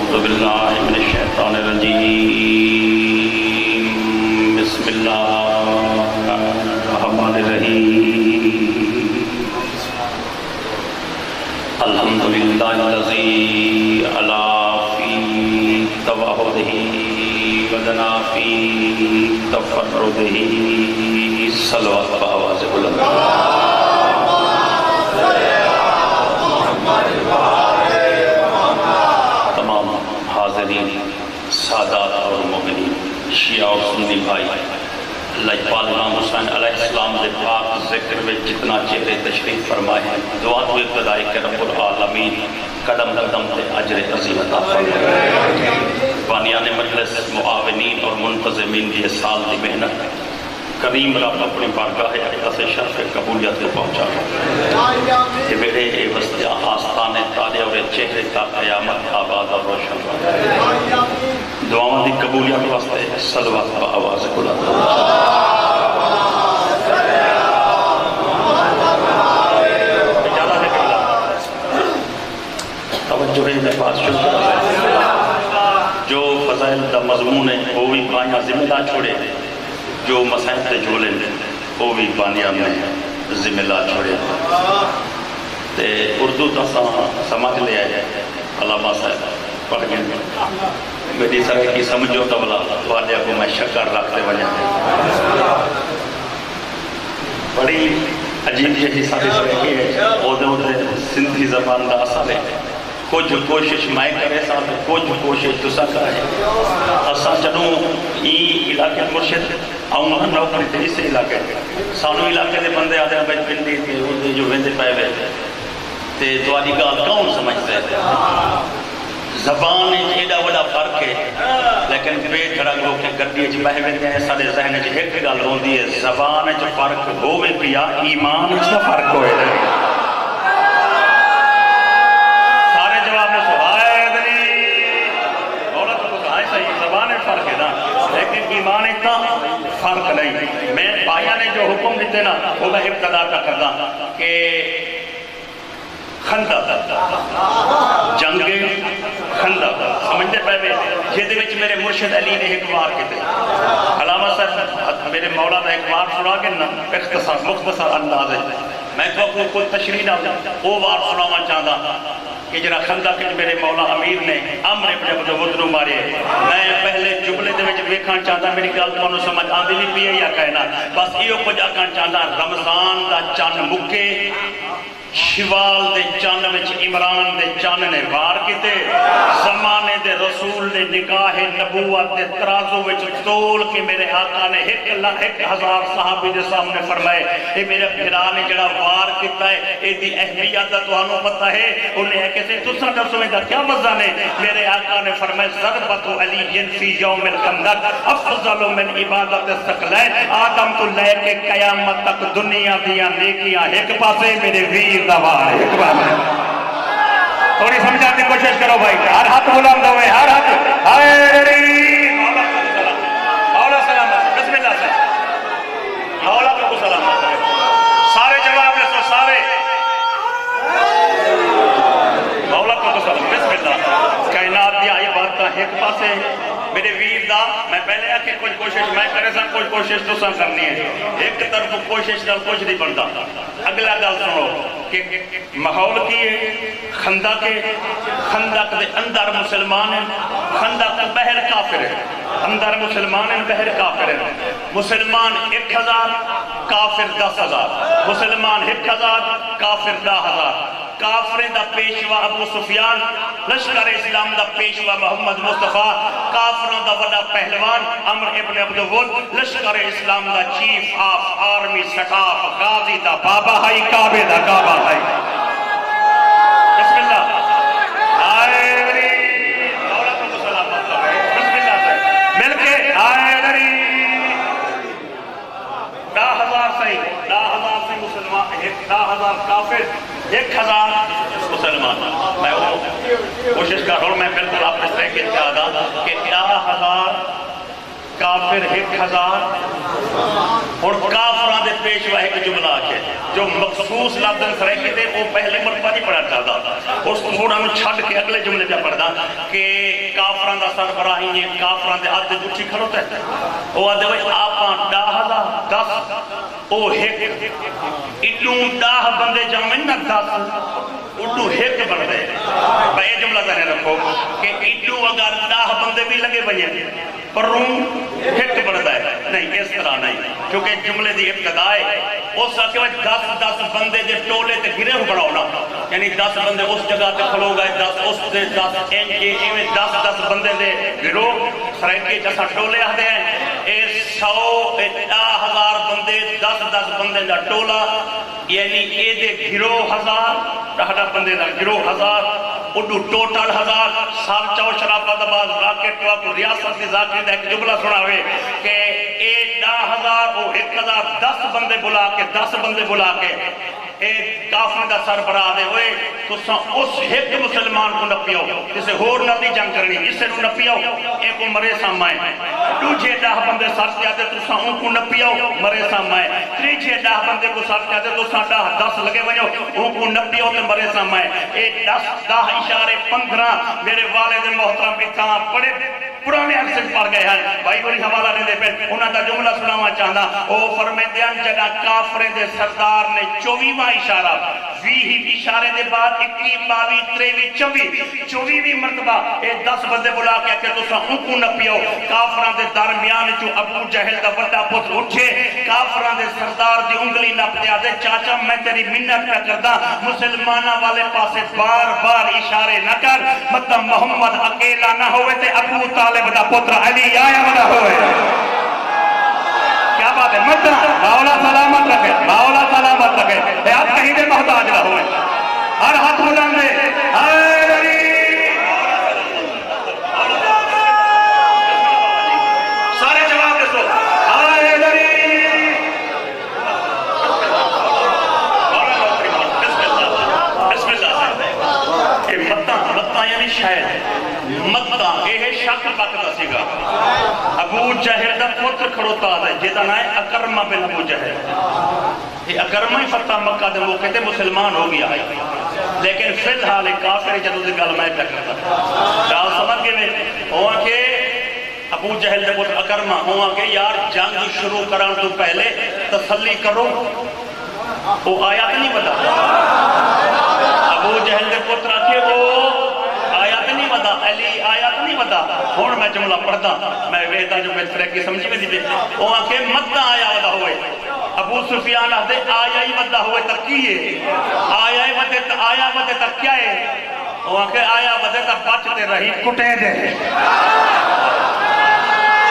أعوذ بالله من الشيطان الرجيم بسم الله الرحمن الرحيم الحمد لله الذي علا في توحده ودنا في تفرده صلوات بآواز بلند سادات اور مومنین شیعہ اور سنی بھائی لجپال امام حسین علیہ السلام دے پاک ذکر میں جتنا چہرے تشریف فرمائے ہیں دعا تو ابتدائی کہ رب العالمین قدم قدم تے اجر عظیم عطا فرمائے بانیان مجلس معاونین اور منتظمین یہ سال دی محنت کریم رب اپنی بارگاہ اقدس شرف قبولیت کو پہنچا کہ میرے وسطیہ آستان تالے اور چہرے کا قیامت آباد اور روشن دعاؤں دی قبولیت واسطے صلوات با آواز بلند توجہ ہے میں بات شروع کرتا ہوں جو فضائل دا مضمون ہے وہ بھی بائیاں ذمہ دار چھوڑے جو مسائل تے جھولے وہ بھی بانیاں میں ذمہ دار چھوڑے تے اردو تا سمجھ لے آئے علامہ صاحب پڑھ گئے میری سرے کی سمجھو تبلا والے کو میں شکر رکھتے بنے بڑی عجیب یہ ساری سرے کی ہے عہدے سندھی زبان دا اثر ہے کچھ کوشش میں کرے ساتھ کچھ کوشش تسا کرے اسا جنوں ای علاقے مرشد آؤں ہاں نوکری تے اسے علاقے سانو علاقے دے بندے آدھے ہیں بچ پندی تے اردے جو ویندے پائے ہوئے تے دواری گال کون سمجھتے ہیں زبان ایڈا وڈا فرق ہے لیکن بے دھڑک لوگ کے گردی اچھ بہے ہوئے ہیں سارے ذہن اچھ ایک گال ہوندی ہے زبان اچھ فرق ہوئے پیا ایمان اچھ فرق ہوئے لیکن ایمان اتنا فرق نہیں میں پایا نے جو حکم دیتے نا وہ میں ابتدا کا کردا کہ خندق جنگ خندق سمجھتے پہلے جہدے وچ میرے مرشد علی نے ایک وار کیتے علامہ صاحب میرے مولا دا ایک وار سنا کے نا اختصار مختصر انداز ہے میں تو کوئی تشریح نہ وہ وار سناواں چاہتا کہ جنہ خندق کے میرے مولا امیر نے امر ابن عبد الودر مارے میں پہلے جملے دے وچ ویکھنا چاہتا میری گل تانوں سمجھ آندی نہیں پئی یا کہنا بس ایو کچھ آکھنا چاہتا رمضان دا چن مکے شوال دے چن وچ عمران دے چن نے وار کیتے زمانے دے رسول دے نکاح نبوت دے ترازو وچ تول کے میرے آقا نے 1,000 صحابی دے سامنے فرمائے اے میرے بھرا نے جڑا وار کیتا ہے اے دی اہمیت دا تانوں پتہ ہے انہیں ہے کیسے تساں دسو دا کیا مزہ نے میرے آقا نے فرمایا ضربت علی فی یوم الخندق افضل من عبادت الثقلین آدم تو لے کے قیامت تک دنیا دیاں نیکیاں ایک پاسے میرے ویر دوار ایک بار میں تھوڑی سمجھانے کی کوشش کرو بھائی ہر ہاتھ بلند ہوئے ہر ہاتھ مولا سلامت بسم اللہ سے مولا کو سلامت سارے جواب لے سو سارے مولا کو سلامت بسم اللہ کائنات دیا یہ بات کا ایک پاسے میرے ویر دا میں پہلے آکے کچھ کوشش میں کرے سا کچھ کوشش تو سا کرنی ہے ایک طرف کوشش نہ کچھ نہیں بنتا اگلا گل سنو کہ ماحول کی ہے خندق دے اندر مسلمان ہیں خندق بہر کافر ہے اندر مسلمان ہیں بہر کافر ہیں مسلمان 1,000 کافر 10,000 مسلمان 1,000 کافر 10,000 کافریں دا پیشوا ابو سفیان لشکر اسلام دا پیشوا محمد مصطفیٰ کافروں دا وڈا پہلوان عمر ابن عبد الود لشکر اسلام دا چیف آف آرمی سٹاف غازی دا بابا ہائی کعبے دا کعبہ ہائی بسم اللہ آئے غریب مولا کو سلامت بسم اللہ سے مل کے آئے غریب 10,000 صحیح 10,000 سے مسلمان 10,000 کافر 1,000 مسلمان میں وہ کوشش کر رہا ہوں میں بالکل آپ نے طے کے اتحادہ کہ 10,000 کافر 1000 اور کافران دے پیشوا ایک جملہ آکے جو مخصوص لفظ سرائکی دے وہ پہلے مرتبہ نہیں پڑھا چاہتا اس تھوڑا میں چھڑ کے اگلے جملے پہ پڑھا کہ کافران دا سربراہی ہیں کافران دے آدھے جھوٹی کھڑوتا ہے وہ آدھے وہی آپاں 10 او ایک اٹھوں 10 بندے جامن نہ 10 اٹھوں ایک بندے بھائی یہ جملہ ذہن رکھو کہ اٹھوں اگر 10 بندے بھی لگے بھئے پر روم ایک بڑھتا ہے نہیں اس طرح نہیں کیونکہ جملے دی ابتدا ہے اس کے بعد 10 بندے دے ٹولے تے گرے ہو بڑھاؤنا یعنی 10 بندے اس جگہ تے کھلو گئے 10 اس دے 10 انجے ایویں 10 بندے دے گرو سرائکی جیسا ٹولے آتے ہیں 100,000 بندے 10 بندے دا ٹولا یعنی اے دے گرو 1000 ڈاڑا بندے دا گرو 1000 اڈو ٹوٹل 1000 سال چاو شرافت باز راکٹ واپو ریاست دی ذاکری دا ایک جملہ سنا ہوئے کہ اے 10,000 او 1000 10 بندے بلا کے 10 بندے بلا کے ایک کافر دا سربراہ دے ہوئے تو اس ایک مسلمان کو نپیو جسے ہور نہ دی جنگ کرنی اسے نو نپیو ایک کو مرے سامائے دوجھے 10 بندے ساتھ جاتے تو سا ان کو نپیو مرے سامائے تریجھے 10 بندے کو ساتھ جاتے تو سا 10 لگے بنیو ان کو نپیو تے مرے سامائے ایک 10 اشارے 15 میرے والد محترم پتھا پڑے پرانے عرصے پڑ گئے ہیں بھائی بڑی حوالہ نے دے پہ انہاں دا جملہ سناوا چاہنا او فرمیدیان جگہ کافرے دے سردار نے 24واں اشارہ 20 اشارے دے بعد 21 22 23 24 مرتبہ اے 10 بندے بلا کے کہ تو سا ان کو نہ پیو کافران دے درمیان جو ابو جہل دا بڑا پتر اٹھے کافران دے سردار دی انگلی نہ پتیا دے چاچا میں تیری منت پہ کردہ مسلمانہ والے پاسے بار بار اشارے نہ کر مطلب محمد اکیلا نہ ہوئے تے ابو طالب دا پتر علی آیا نہ ہوئے کیا بات ہے مطلب مولا سلامت رکھے مولا سلامت رکھے اے آپ کہیں دے محتاج نہ ہوئے ہر ہاتھ بلند دے اے علی سارے جواب دے سو اے علی بسم اللہ اے مطا یعنی شاید مطا اے شک پک دسی گا ابو جہل دا پتر کھڑوتا ہے جیدہ نائے اکرمہ بن ابو جہل یہ اکرمہ ہی فتح مکہ دے موقع تے مسلمان ہو گیا ہے لیکن فی الحال کافر جدو سے گل میں کرتا ڈال سمجھ کے میں ہوا کہ ابو جہل دے پتر اکرمہ ہوا کہ یار جنگ شروع کران تو پہلے تسلی کرو وہ آیات نہیں بتا ابو جہل دے پتر آکے وہ آیات نہیں بتا علی آیات نہیں بتا ہون میں جملہ پڑھتا میں ویدہ جو میں فرقی سمجھی میں دی وہ آکے مدہ آیا ودا ہوئے ابو سفیان آدھے آیا ہی ودا ہوئے تک کیے آیا ودا تک کیا ہے وہ آکے آیا ودا تک بچتے رہی کٹے دے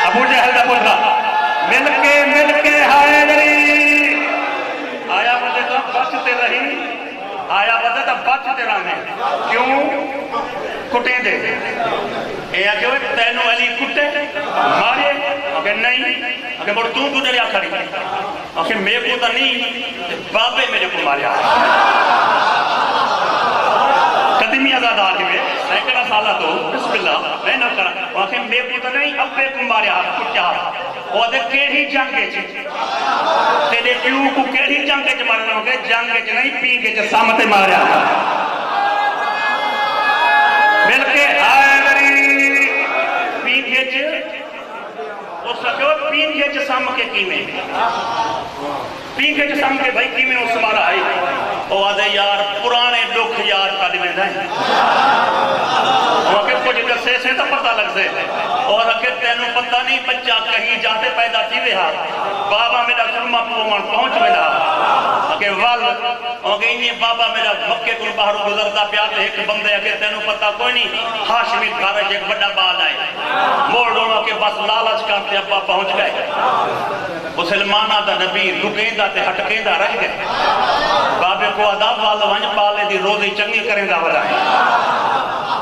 ابو جہل دا پترہ مل کے ہائے دری آیا ودا تک بچتے رہی آیا ودا تک بچتے رہنے کیوں کٹے دے اے آکے ہوئے تینو علی کٹے مارے کہ نہیں کہ بڑھ تو دریا کھڑی کہ میں کو تا نہیں بابے میرے کو ماریا قدیمی ازادار ہوئے سینکڑا سالہ تو بسم اللہ میں نہ کرا کہ میں کو تا نہیں ابے کو ماریا کٹیا وہ دے کیڑی جنگے چھے تیرے پیو کو کیڑی جنگے چھے مارنا ہو گئے جنگے چھے نہیں پی کے چھے سامتے ماریا مل کے آئے میری پین گھیچ وہ سکو پین گھیچ سام کے کیمیں پین گھیچ سام کے بھائی کیمیں اس مارا آئی وہ آدھے یار پرانے دکھ یاد کا دیمیں دائیں وہ کہ کچھ کسے سے تو پتہ لگ سے اور کہ تینوں پتہ نہیں بچہ کہیں جاتے پیدا تھی رہا بابا میرا سرما پومان پہنچ ملا کہ وال اور کہ انہیں بابا میرا مکے کل باہر گزرتا پیاتے ایک بندے کہ تینوں پتہ کوئی نہیں ہاشمی گھارج ایک بڑا بال آئے موڑ دوڑوں کے بس لالچ کرتے ابا پہنچ گئے مسلمانہ دا نبی رکیندہ تے ہٹکیندہ رہ گئے بابے کو عذاب والا وانج پالے دی روزی چنگی کریں دا ودائیں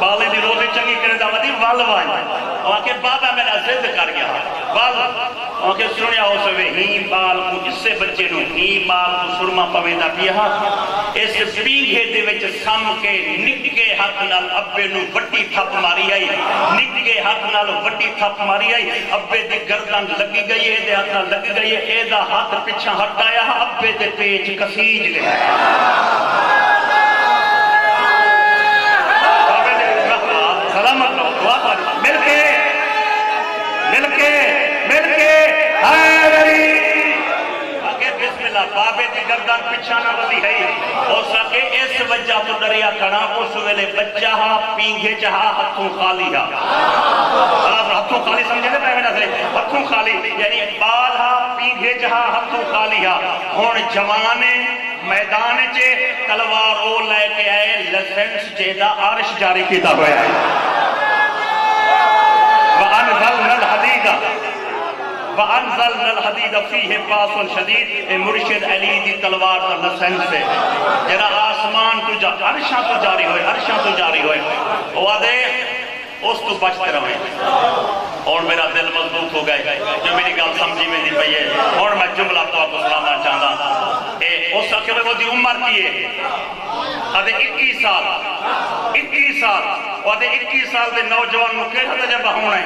پالے دی روزی چنگی کریں دا ودی وال وانج وہاں کے بابا میرا زد کر گیا وال وہاں کے سنیا ہو سوے ہی بال کو اس سے بچے نو ہی بال کو سرما پویندہ پیا اس پیگھے دے وچ سام کے نکے ہاتھ نال ابے نو وٹی تھپ ماری آئی نکے ہاتھ نال وڈی تھپ ماری آئی ابے دی گردن لگی گئی ہے دے ہاتھ نال لگی گئی ہے اے دا ہاتھ پچھا ہٹایا ابے دے پیچ کسیج گیا سلامت لو دعا پڑھ مل کے بسم اللہ بابے دی گردن پچھا نہ ولی ہے ہو سکے اس وجہ تو دریا کھڑا اس ویلے بچہ ہا پینگے چہا ہتھوں خالی ہا ہتھوں خالی سمجھے دے پہنے نظرے ہتھوں خالی یعنی بال ہا پینگے چہا ہتھوں خالی ہا ہون جوانے میدان چے تلوار او لے کے آئے لسنس جیدہ عرش جاری کیتا ہوئے آئے وَأَنزَلْنَا الْحَدِيدَ فِيهِ بَأْسٌ شَدِيدٌ اے مرشد علی دی تلوار دا لسنس سے جرا آسمان تو عرشاں تو جاری ہوئے عرشاں تو جاری ہوئے وعدے اس تو بچتے رہے اور میرا دل مضبوط ہو گئے جو میری گال سمجھی میں دی پئی ہے اور میں جملہ تو آپ کو سنانا چاہتا اس کے وہ دی عمر کی ہے آدھے 21 سال آدھے 21 سال دے نوجوان نو کیسا تجربہ ہونا ہے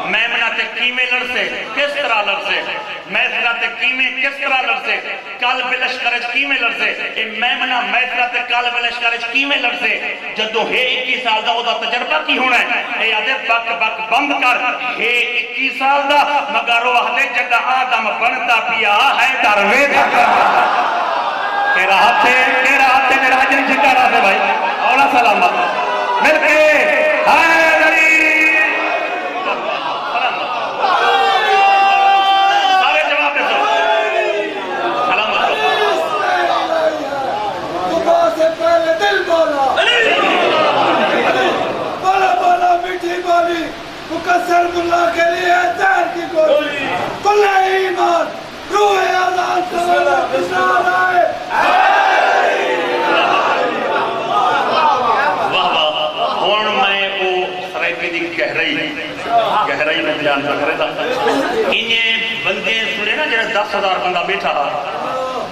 میمنہ تے کیمیں لڑسے کس طرح لڑسے میسرہ تے کیمیں کس طرح لڑسے قلب لشکرج کیمیں لڑسے اے میمنہ میسرہ تے قلب لشکرج کیمیں لڑسے جدو ہے 21 سال دا وہ دا تجربہ کی ہونا ہے اے آدھے بک بند کر ہے 21 سال دا مگر وہ آدھے جدہ آدم بنتا پیا ہے دروے دا کہہ رہا تھے میرا حجر جھکا رہا تھے بھائی اولا سلامت مل کے حیدری سارے جواب دے سو سلامت صبح سے پہلے دل بولا بولا میٹھی بولی مکسر ملا کے لیے زہر کی گولی کل ایمان روح اعلان سوالا بسال آئے گہرائی میں بیان کر رہا تھا انہیں بندے سنے نا جنہیں 10,000 بندہ بیٹھا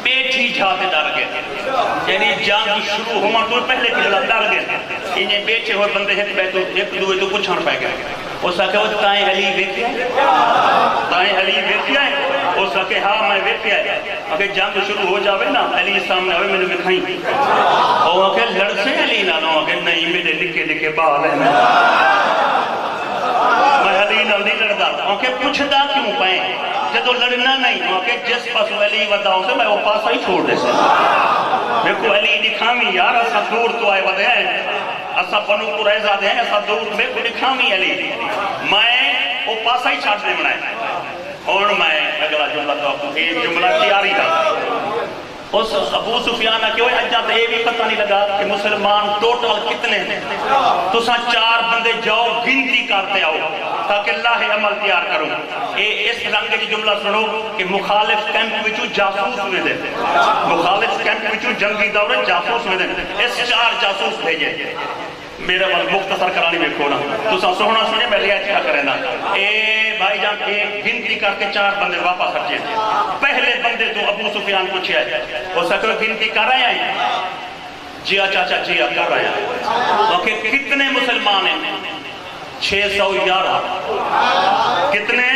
بیٹھی جاتے ڈر گئے یعنی جنگ شروع ہوما تو پہلے کی جلد ڈر گئے انہیں بیٹھے ہوئے بندے ایک دوئے تو کچھ ہن پہ گئے وہ سکے وہ تائیں علی بیٹھے ہے وہ سکے ہاں میں بیٹھے ہے اگر جنگ شروع ہو جاوے نا علی سامنے ہوئے میں نے دکھائیں اور وہ کہ لڑ سے علی نہ نو کہ نہیں میرے لکھے بال ہے میں علی نہ نہیں لڑتا کہ پوچھتا کیوں پائیں جدو لڑنا نہیں کہ جس پاس علی وداؤں سے میں وہ پاسا ہی چھوڑ دے سے میں کو علی دکھامی یار ایسا دور تو آئے ودے ہیں ایسا بنو قریظہ دے ہیں ایسا دور میں کو دکھامی علی میں وہ پاسا ہی چھاڑ دے بنائے اور میں اگلا جملہ تو آپ کو ایک جملہ تیاری تھا اس ابو سفیانہ کے ہوئے اجازت یہ بھی پتہ نہیں لگا کہ مسلمان ٹوٹل کتنے ہیں تو ساں 4 بندے جاؤ گنتی کرتے آؤ تاکہ اللہ عمل تیار کروں اس رنگ کی جملہ سنو کہ مخالف کیمپ وچو جاسوس میں دے مخالف کیمپ وچو جنگی دورے جاسوس میں دے اس 4 جاسوس بھیجے میرے وال مختصر کرانی میں کھونا تو سا سونا سنے میں ریاض کیا کریں نا بھائی جان گنتی کر کے 4 بندے واپس ہٹ جائے پہلے بندے تو ابو سفیان پوچھے آئے وہ سکر گنتی کر رہے ہیں جیا چاچا جیا کر رہے ہیں کہ کتنے مسلمان ہیں 611 کتنے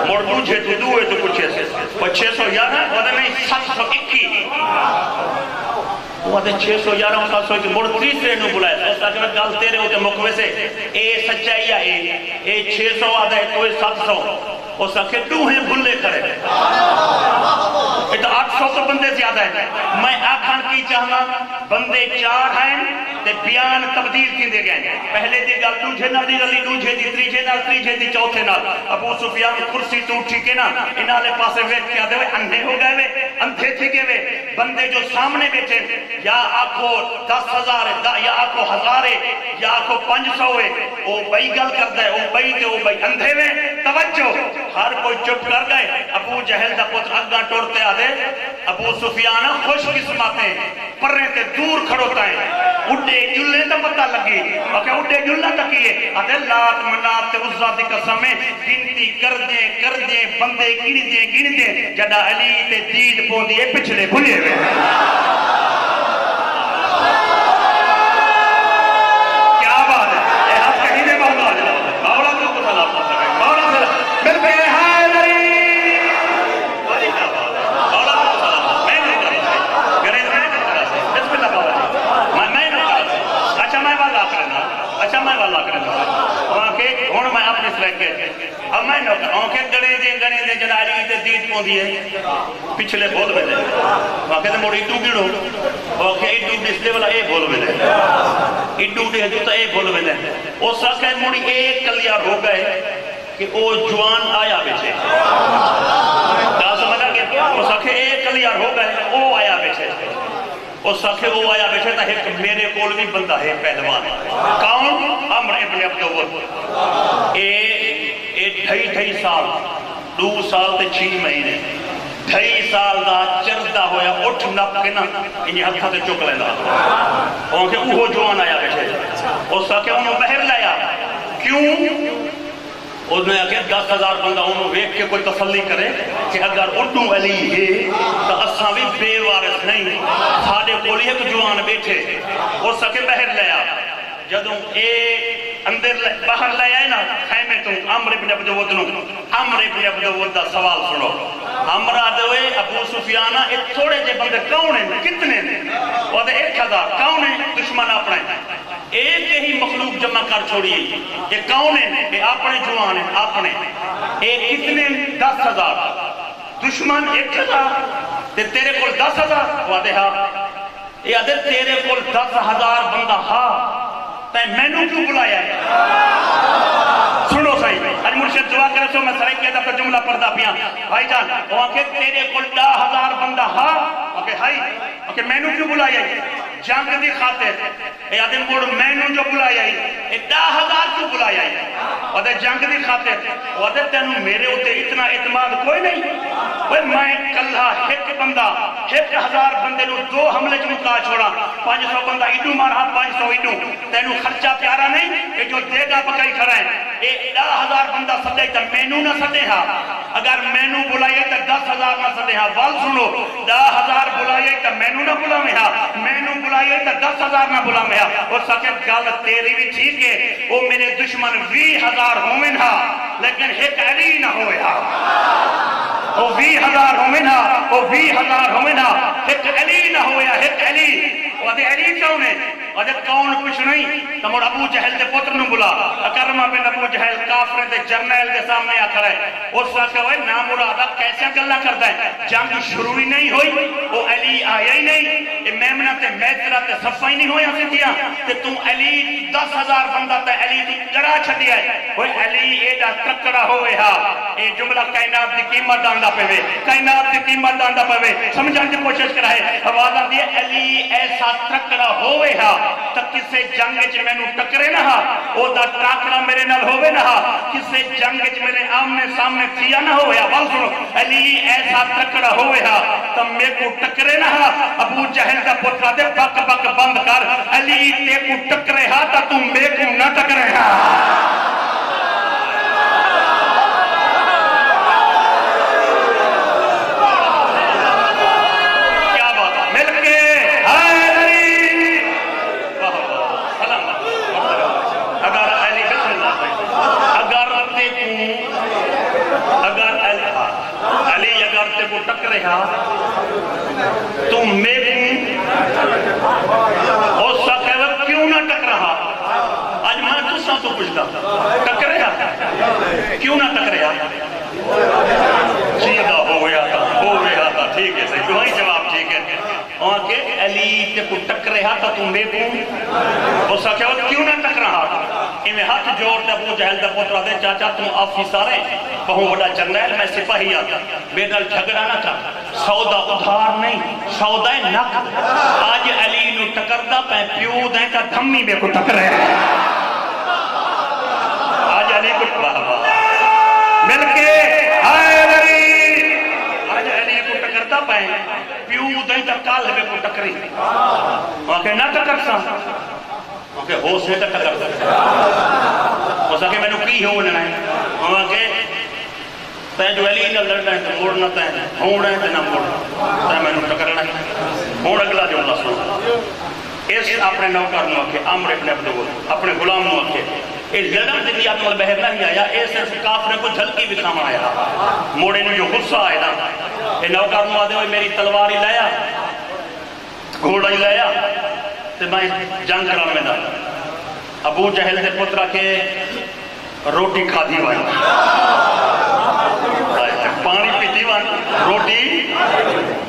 موڑ پوچھے تو دوئے تو پوچھے سے وہ 611 وہ نہیں 721 وہ آتے 611 ہوں 700 موڑ تیسرے نو بلائے اس تاکہ میں گال تیرے ہوتے مقوے سے اے سچائی ہے اے 600 آدھا ہے تو 700 وہ سکے دو ہیں بھلے کرے تو 800 تو بندے زیادہ ہیں میں آکھان کی چاہنا بندے 4 ہیں تے بیان تبدیل کی دے گئے پہلے دی گل دوجھے نال دی گلی دوجھے دی تریجھے دی چوتھے نال ابو سفیان کرسی تو اٹھی کے نا انہالے پاسے ویٹ کیا دے اندھے ہو گئے وے اندھے تھی کے وے بندے جو سامنے بیٹھے یا آکھو 10,000 یا آکھو 1,000 یا آکھو 500 ہے او بھائی گل کرتا ہے او بھائی اندھے وے توجہ ہر کوئی چپ کر گئے ابو جہل دا پتر اگا ٹوڑتے آدھے ابو سفیان خوش قسمت ہیں پرنے تے دور کھڑوتا ہے اڈے جلے دا پتہ لگی اڈے جلہ تکیے آدھے لات منات تے عزہ دی قسمیں گنتی کر دیں بندے گن دیں جدہ علی تے دید پون دیئے پچھلے بھلے ہوئے کیا بات ہے اے ہاتھ کہیں دے مولا ہوں میں اپنے سلیکے اب میں آنکھیں گنے دے جلالی دے دید پوندی ہے پچھلے بول میں دے واقعی دے موڑی ایڈو گیڑو واقعی ایڈو ڈسلے والا اے بول میں دے ایڈو دے جو تا اے بول میں دے او ساکہ موڑی ایک کلیار ہو گئے کہ او جوان آیا بیچے کہا سمجھا کہ او ساکہ ایک کلیار ہو گئے او آیا بیچے اور ساکھے وہ آیا بیٹھے تھا ایک میرے کول بھی بندہ ہے پہلوان کون عمر ابن عبدالور ڈھائی سال 2 سال تے 6 مہینے 2.5 سال دا چردہ ہویا اٹھ نپ کے نا انہیں ہتھا تے چک لینا اور کہ وہ جوان آیا بیٹھے اور ساکھے انہوں بہر لایا کیوں اس نے آگے 10,000 بندہ انہوں ویک کے کوئی تسلی کرے کہ اگر اڈو علی ہے تو اساں بھی بے وارث نہیں ساڑے کولی ہے کہ جوان بیٹھے اور سکے بہر لیا جدوں اے اندر باہر لیا ہے نا خیمے تو عمر ابن عبدالود دا سوال سنو عمر آدھوے ابو سفیانہ اے تھوڑے جے بندے کون ہیں کتنے ہیں وہ دے 1,000 کون ہیں دشمن اپنے ایک ہی مخلوق جمع کر چھوڑیے یہ کون ہیں یہ اپنے جوان ہیں اپنے ایک کتنے 10,000 دشمن 1,000 تیرے کول 10,000 وہ دے ہاں یہ آدھے تیرے کول 10,000 بندہ ہاں تے میں نو کیوں بلایا ہے سنو صحیح آج مرشد دعا کرے سو میں سرائی کیا تھا پر جملہ پردہ پیاں بھائی جان وہاں کہ تیرے کول 10,000 بندہ ہاں اوکے میں نو کیوں بلایا ہے جنگ دی خاطر اے آدھے موڑ میں نو جو بلایا ہے اے 10,000 کیوں بلایا ہے آدھے جنگ دی خاطر آدھے تینوں میرے ہوتے اتنا اعتماد کوئی نہیں میں کلہ ایک بندہ 1,000 بندے نو 2 حملے جو مکا چھوڑا 500 بندہ ایڈو مارا 500 ایڈو تینوں خرچہ پیارا نہیں یہ جو دے گا پکائی کھڑا ہے اے 10,000 بندہ سدے تا مینو نہ سدے ہاں اگر مینو بلائے تا 10,000 نہ سدے ہاں وال سنو 10,000 بلائے تا مینو نہ بلاوے ہاں مینو بلائے تا 10,000 نہ بلاوے ہاں اور سکت گال تیری بھی ٹھیک ہے وہ میرے دشمن 20,000 ہومن ہاں لیکن ایک علی نہ ہوئے ہاں وہ 20,000 ہومنہ وہ 20,000 ہومنہ ایک علی نہ ہویا ایک علی وہ دے علی کون ہے وہ دے کون کچھ نہیں تمہر ابو جہل دے پتر نو بلا اکرمہ بن ابو جہل کافر دے جرنیل دے سامنے آکھر ہے اس کا کہوئے نام مرادہ کیسے گلہ کرتا ہے جنگ شروع ہی نہیں ہوئی وہ علی آیا ہی نہیں میمنہ تے میترہ تے صفحہ ہی نہیں ہویا سے دیا تے تم علی 10,000 بندہ تے علی دی گرا چھڑیا ہے وہ علی ایڈا تکڑا ہوئے ہاں اے جملہ کائنات دی قیمت ڈانڈا پہوے کائنات دی قیمت ڈانڈا پہوے سمجھان کی کوشش کرا ہے آوازہ دیئے علی ایسا تکڑا ہوئے ہاں تک کسے جنگ چ میں نو ٹکرے نہ ہاں او دا ٹاکڑا میرے نال ہوئے نہ ہاں کسے جنگ چ میرے آمنے سامنے تھیا نہ ہوئے ہاں وال سنو علی ایسا تکڑا ہوئے ہاں تم میں کو ٹکرے نہ ہاں ابو جہل دا پترہ دے بک بک بند کر علی تے کو ٹکرے ہاں تا تم میں کو نہ ٹکرے ہاں کو ٹک رہا تم میرے اور ساکھیوت کیوں نہ ٹک رہا آج میں تو سا تو پوچھتا ٹک رہا کیوں نہ ٹک رہا سیدھا ہو گیا تھا ٹھیک ہے صحیح تمہاری جواب ٹھیک ہے اور کہ علی تے کو ٹک رہا تھا تم میرے اور ساکھیوت کیوں نہ ٹک رہا انہیں ہاتھ جوڑ تے ابو جہل دا پترہ دے چاچا تم آفیسر ہیں بہو بڑا جنرل میں سپاہی آتا بیدل جھگڑا نہ تھا سودا ادھار نہیں سودا نقد آج علی نو ٹکردہ پہ پیو دیں کا دھمی میں کو ٹکر ہے آج علی کو مل کے آئے علی آج علی کو ٹکردہ پہ پیو دیں کا کال میں کو ٹکری آکے نہ ٹکر سا آکے ہو سے ٹکر سا ہو سکے میں نو کی ہو لنا ہے آکے تین جو علی نہ لڑنا ہے تو موڑنا تین ہونا ہے تو نہ موڑنا تین میں نو ٹکرنا ہے ہون اگلا جو اللہ سنو اس اپنے نوکر نو آکے عمر ابن عبدالود اپنے غلام نو آکے یہ لڑن دے بھی آدم البہر نہیں آیا یہ صرف کافرے کو جھلکی بھی کام آیا موڑے نے جو غصہ آئے نا یہ نوکر نو آدھے ہوئے میری تلواری لایا گھوڑا ہی لایا تو میں جنگ کران میں دا ابو جہل دے پترہ کے روٹی کھادی ون پانی پیتی ون روٹی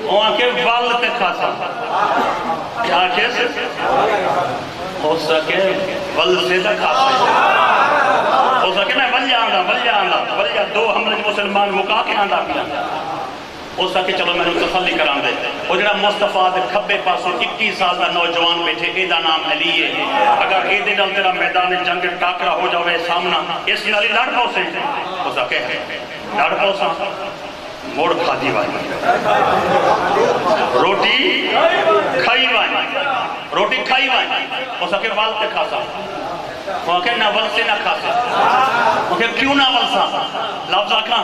وہاں کے وال تے کھاسا کیا کیسے ہو سکے ول سے نہ کھاسا ہو سکے نا ول جا دو حملے مسلمان مکا کے آندہ پیا ہو سکے چلو میں نے تسلی کران دے وہ جڑا مصطفیٰ دے کھبے پاسوں 21 سال دا نوجوان بیٹھے اے دا نام علی ہے اگر اے دے نال تیرا میدان جنگ ٹاکرا ہو جاوے سامنا اس نالی لڑ پاؤ سے ہو سکے لڑ پاؤ سا موڑ کھادی وائی روٹی کھائی وائی ہو سکے وال تے کھاسا وہ کہ نہ ول سے نہ کھاسا وہ کہ کیوں نہ ول سا لفظ آکھاں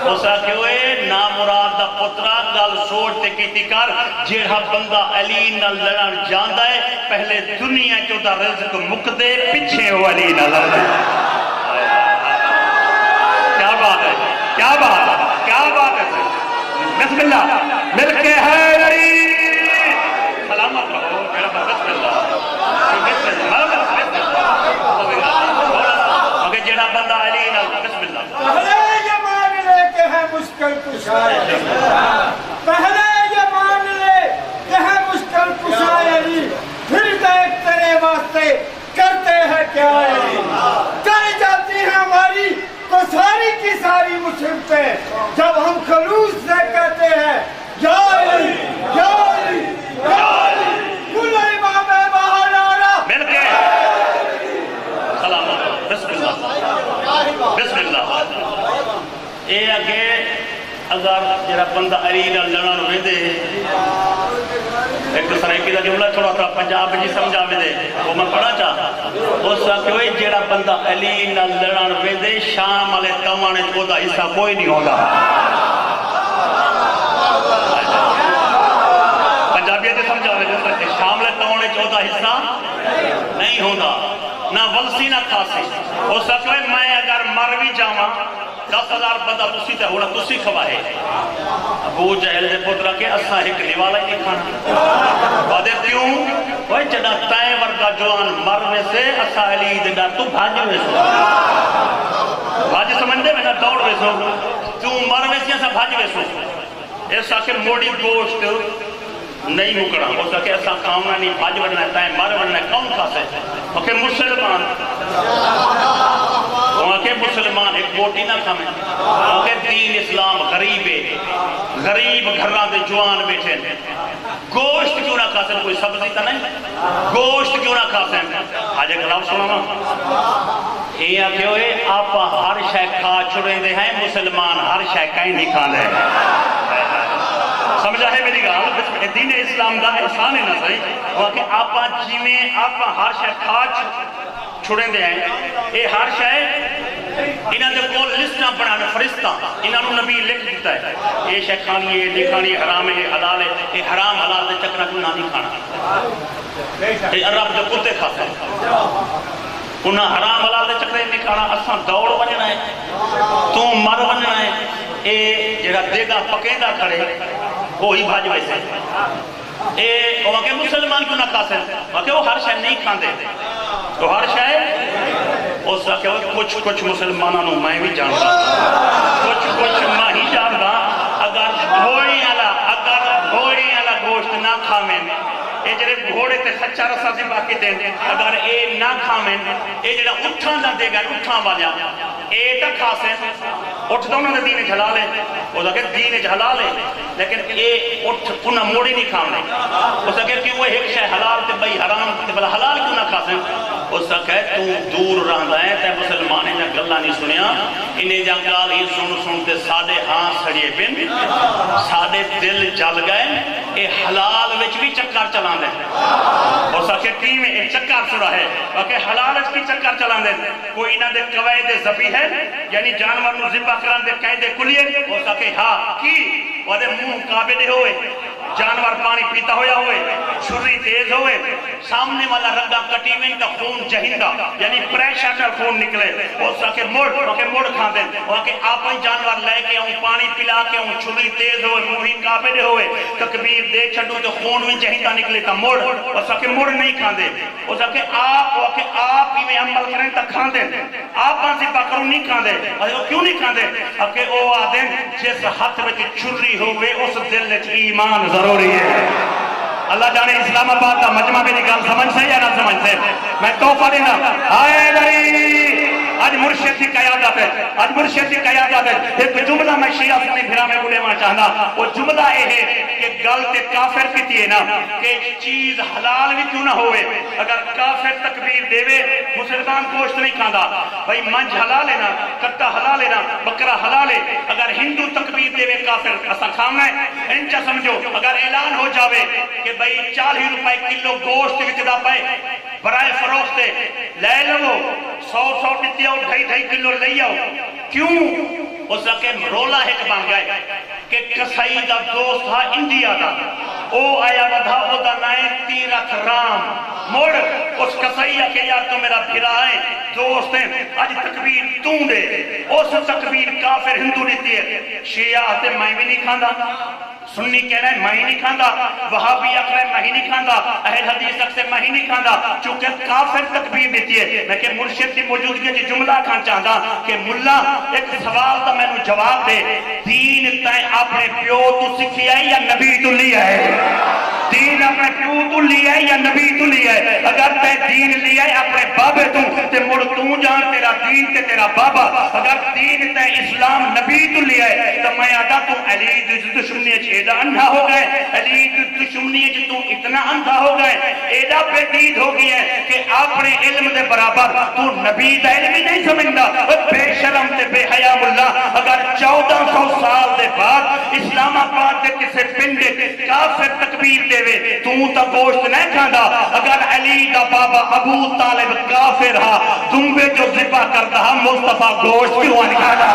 ہو سکے ہوئے نامراد دا پترا گل سوچ تے کیتی کر جیڑا بندہ علی نہ لڑن جاندا ہے پہلے دنیا چو دا رزق مک دے پیچھے ہو علی نہ لڑ کیا بات ہے کیا بات ہے بسم اللہ مل کے ہے علی سلامت رہو میرا بسم اللہ مگر جیڑا بندہ علی نہ بسم اللہ پہلے یہ مان لے کہ ہے مشکل کشائے پہلے یہ مان لے کہ ہے مشکل کشائے علی پھر دیکھ تیرے واسطے کرتے ہیں کیا علی کر جاتی ہے ہماری تو ساری کی ساری مصیبتیں جب ہم خلوص سے کہتے ہیں یا علی یا علی یا علی کل امام باہر آرہ مل کے سلام بسم اللہ اے آگے اگر جرا بندہ علی نہ لڑن ویندے ایک سرائکی دا جملہ چھوڑا تھا پنجاب جی سمجھا ویندے وہ میں پڑھا چاہ وہ ساکھوئے جیڑا بندہ علی نہ لڑن ویندے شام والے توانے کو دا حصہ کوئی نہیں ہوگا پنجابی جی سمجھا ویندے شام والے توانے کو دا حصہ نہیں ہوگا نہ ولسی نہ کھاسی وہ ساکھوئے میں اگر مر بھی جاواں 10,000 بندہ تسی تے ہونا تسی کھواہے ابو جہل دے پترہ کے اساں ایک نوالا ہی نہیں کھانا بادے کیوں وہ جڑا تائیں ورگا جوان مرنے سے اساں علی دے ڈار تو بھاج ویسو بھاج سمجھے میں نہ دوڑ ویسو کیوں مر ویسی اساں بھاج ویسو ایسا کہ موڑی گوشت نہیں مکڑا ہو سکے ایسا کامنا نہیں بھاج ورنہ ہے تائیں مر ورنہ ہے کون کھاسے اوکے مسلمان وہاں کے مسلمان ایک بوٹی نہ کھامیں وہاں کے دین اسلام غریب گھرہ دے جوان بیٹھے گوشت کیوں نہ کھاسیں کوئی سبزی تا نہیں گوشت کیوں نہ کھاسیں آج ایک لفظ سنا نا یہ آکے ہوئے آپ ہر شے کھا چھڑیں دے ہیں مسلمان ہر شے کہیں نہیں کھا دے سمجھا ہے میری گال دین اسلام دا احسان ہے نا صحیح وہاں کہ آپ جیویں آپ ہر شے کھا چھڑیں دے ہیں اے ہر شے انہاں دے کول لسٹاں بنانے فرشتہ انہاں نو نبی لکھ دیتا ہے یہ شے کھانی ہے یہ کھانی حرام ہے یہ حلال ہے یہ حرام حلال دے چکرہ کیوں نہ نہیں کھانا یہ عرب دے کتے کھاتے ہیں انہاں حرام حلال دے چکرہ نہیں کھانا اساں دوڑ بننا ہے تو مر بننا ہے اے جڑا دیگا پکیندہ کھڑے وہی بھاج ویسے اے وہاں کے مسلمان کیوں نہ کھاسے وہاں کے وہ ہر شے نہیں کھاندے تو ہر شے اس کہ کچھ مسلمانوں میں بھی جانتا کچھ میں ہی جانتا اگر گھوڑی والا گوشت نہ کھامیں اے جڑے گھوڑے تے سچا رسا سے باقی دیں اگر اے نہ کھامیں اے جڑا اٹھاں دا دے گا اٹھاں والا اے تا کھاسیں اٹھ تو انہوں نے دین جھلا لے وہ سکے دین جھلا لے لیکن اے اٹھ انہاں موڑی نہیں کھامنے وہ سکے کہ وہ ایک شے حلال تے بھئی حرام تے بلا حلال کیوں نہ کھاسیں وہ سکے تو دور رہندا ہے تے مسلمانے جا گلہ نہیں سنیا انہیں جا گال ہی سنتے سادے ہاں سڑیے بن سادے دل جل گئے اے حلال وچ بھی چکر چلان دے وہ سکے ٹیم ایک چکر سڑا ہے کہ حلال وچ کی چکر چلان دے کوئی انہاں دے قواعد ذبح ہے یعنی جانور نو ذبح کران دے قاعدے کلیے وہ سکے ہاں کی وہ دے منہ کعبے دے ہوئے جانور پانی پیتا ہویا ہوئے چھری تیز ہوئے سامنے والا رنگا کٹی میں کا خون جہندہ یعنی پریشر نال خون نکلے وہ سکے موڑ کھا دیں وہ کہ آپ ہی جانور لے کے ہوں پانی پلا کے ہوں چھری تیز ہوئے موہی کعبے دے ہوئے تکبیر دے چھڑو تو خون بھی جہندہ نکلے تا موڑ وہ سکے موڑ نہیں کھا دیں وہ سکے آپ ہی میں عمل کریں تا کھا دیں آپ ہاں ذبح جانور نہیں کھاندے کیوں نہیں کھاندے کہ او آدم جس ہاتھ میں چھری ہوئے اس دل وچ ایمان ضروری ہے اللہ جانے اسلام آباد کا مجمع میری گل سمجھ سے یا نہ سمجھ سے میں توفہ دینا آئے دری آج مرشد کی قیادت ہے آج مرشد کی قیادت ہے ایک جملہ میں شیعہ اپنے بھرا میں بولے ماں چاہنا وہ جملہ یہ ہے کہ گل تے کافر کی تھی نا کہ چیز حلال بھی کیوں نہ ہوئے اگر کافر تکبیر دے وے مسلمان گوشت نہیں کھاندا بھائی منج حلال ہے نا کٹا حلال ہے نا بکرا حلال ہے اگر ہندو تکبیر دے وے کافر اسا کھانا ہے انچا سمجھو اگر اعلان ہو جاوے کہ بھائی 40 روپے کلو گوشت وچدا پے برائے فروخت لے لو 100 ٹتی آؤ 2.5 کلو لے آؤ کیوں اس کے رولا ایک بن گئے کہ کسائی دا دوست تھا انڈیا دا او آیا ودھا او دا نائے تیرتھ رام موڑ اس کسائی کہ یار تو میرا بھرا ہے دوست ہیں آج تکبیر توں دے اس تکبیر کافر ہندو دیتی ہے شیعہ آتے میں بھی نہیں کھاندا سنی کہہ رہے ہیں میں ہی نہیں کھاندا وہابی اکھ رہے ہیں میں ہی نہیں کھاندا اہل حدیث اکھ سے میں ہی نہیں کھاندا چونکہ کافر تکبیر دیتی ہے میں کہ مرشد کی موجودگی جی جملہ کھان چاہتا کہ ملا ایک سوال تا میں نے جواب دے دین تائیں اپنے پیو تو سکھی ہے یا نبی تو لیا ہے دین اپنے پیو تو لیا ہے یا نبی تو لیا ہے اگر تے دین لیا ہے اپنے بابے تو تے مڑ تو جان تیرا دین تے تیرا بابا اگر دین تے اسلام نبی تو لیا ہے تو میں آدھا تو علی دشمنی ایڈا اندھا ہو گئے علی دشمنی تو اتنا اندھا ہو گئے ایڈا پیدید ہو گئی ہے کہ اپنے علم دے برابر تو نبی دا علم ہی نہیں سمجھدا بے شرم تے بے حیا اللہ اگر 1400 سال دے بعد اسلام آباد کے کسے پنڈے کافر تکبیر دے وے تو تا گوشت نہیں کھاندا اگر علی دا بابا ابو طالب کافر ہا دنبے جو ذبح کرتا ہا مصطفیٰ گوشت کیوں نہیں کھاندا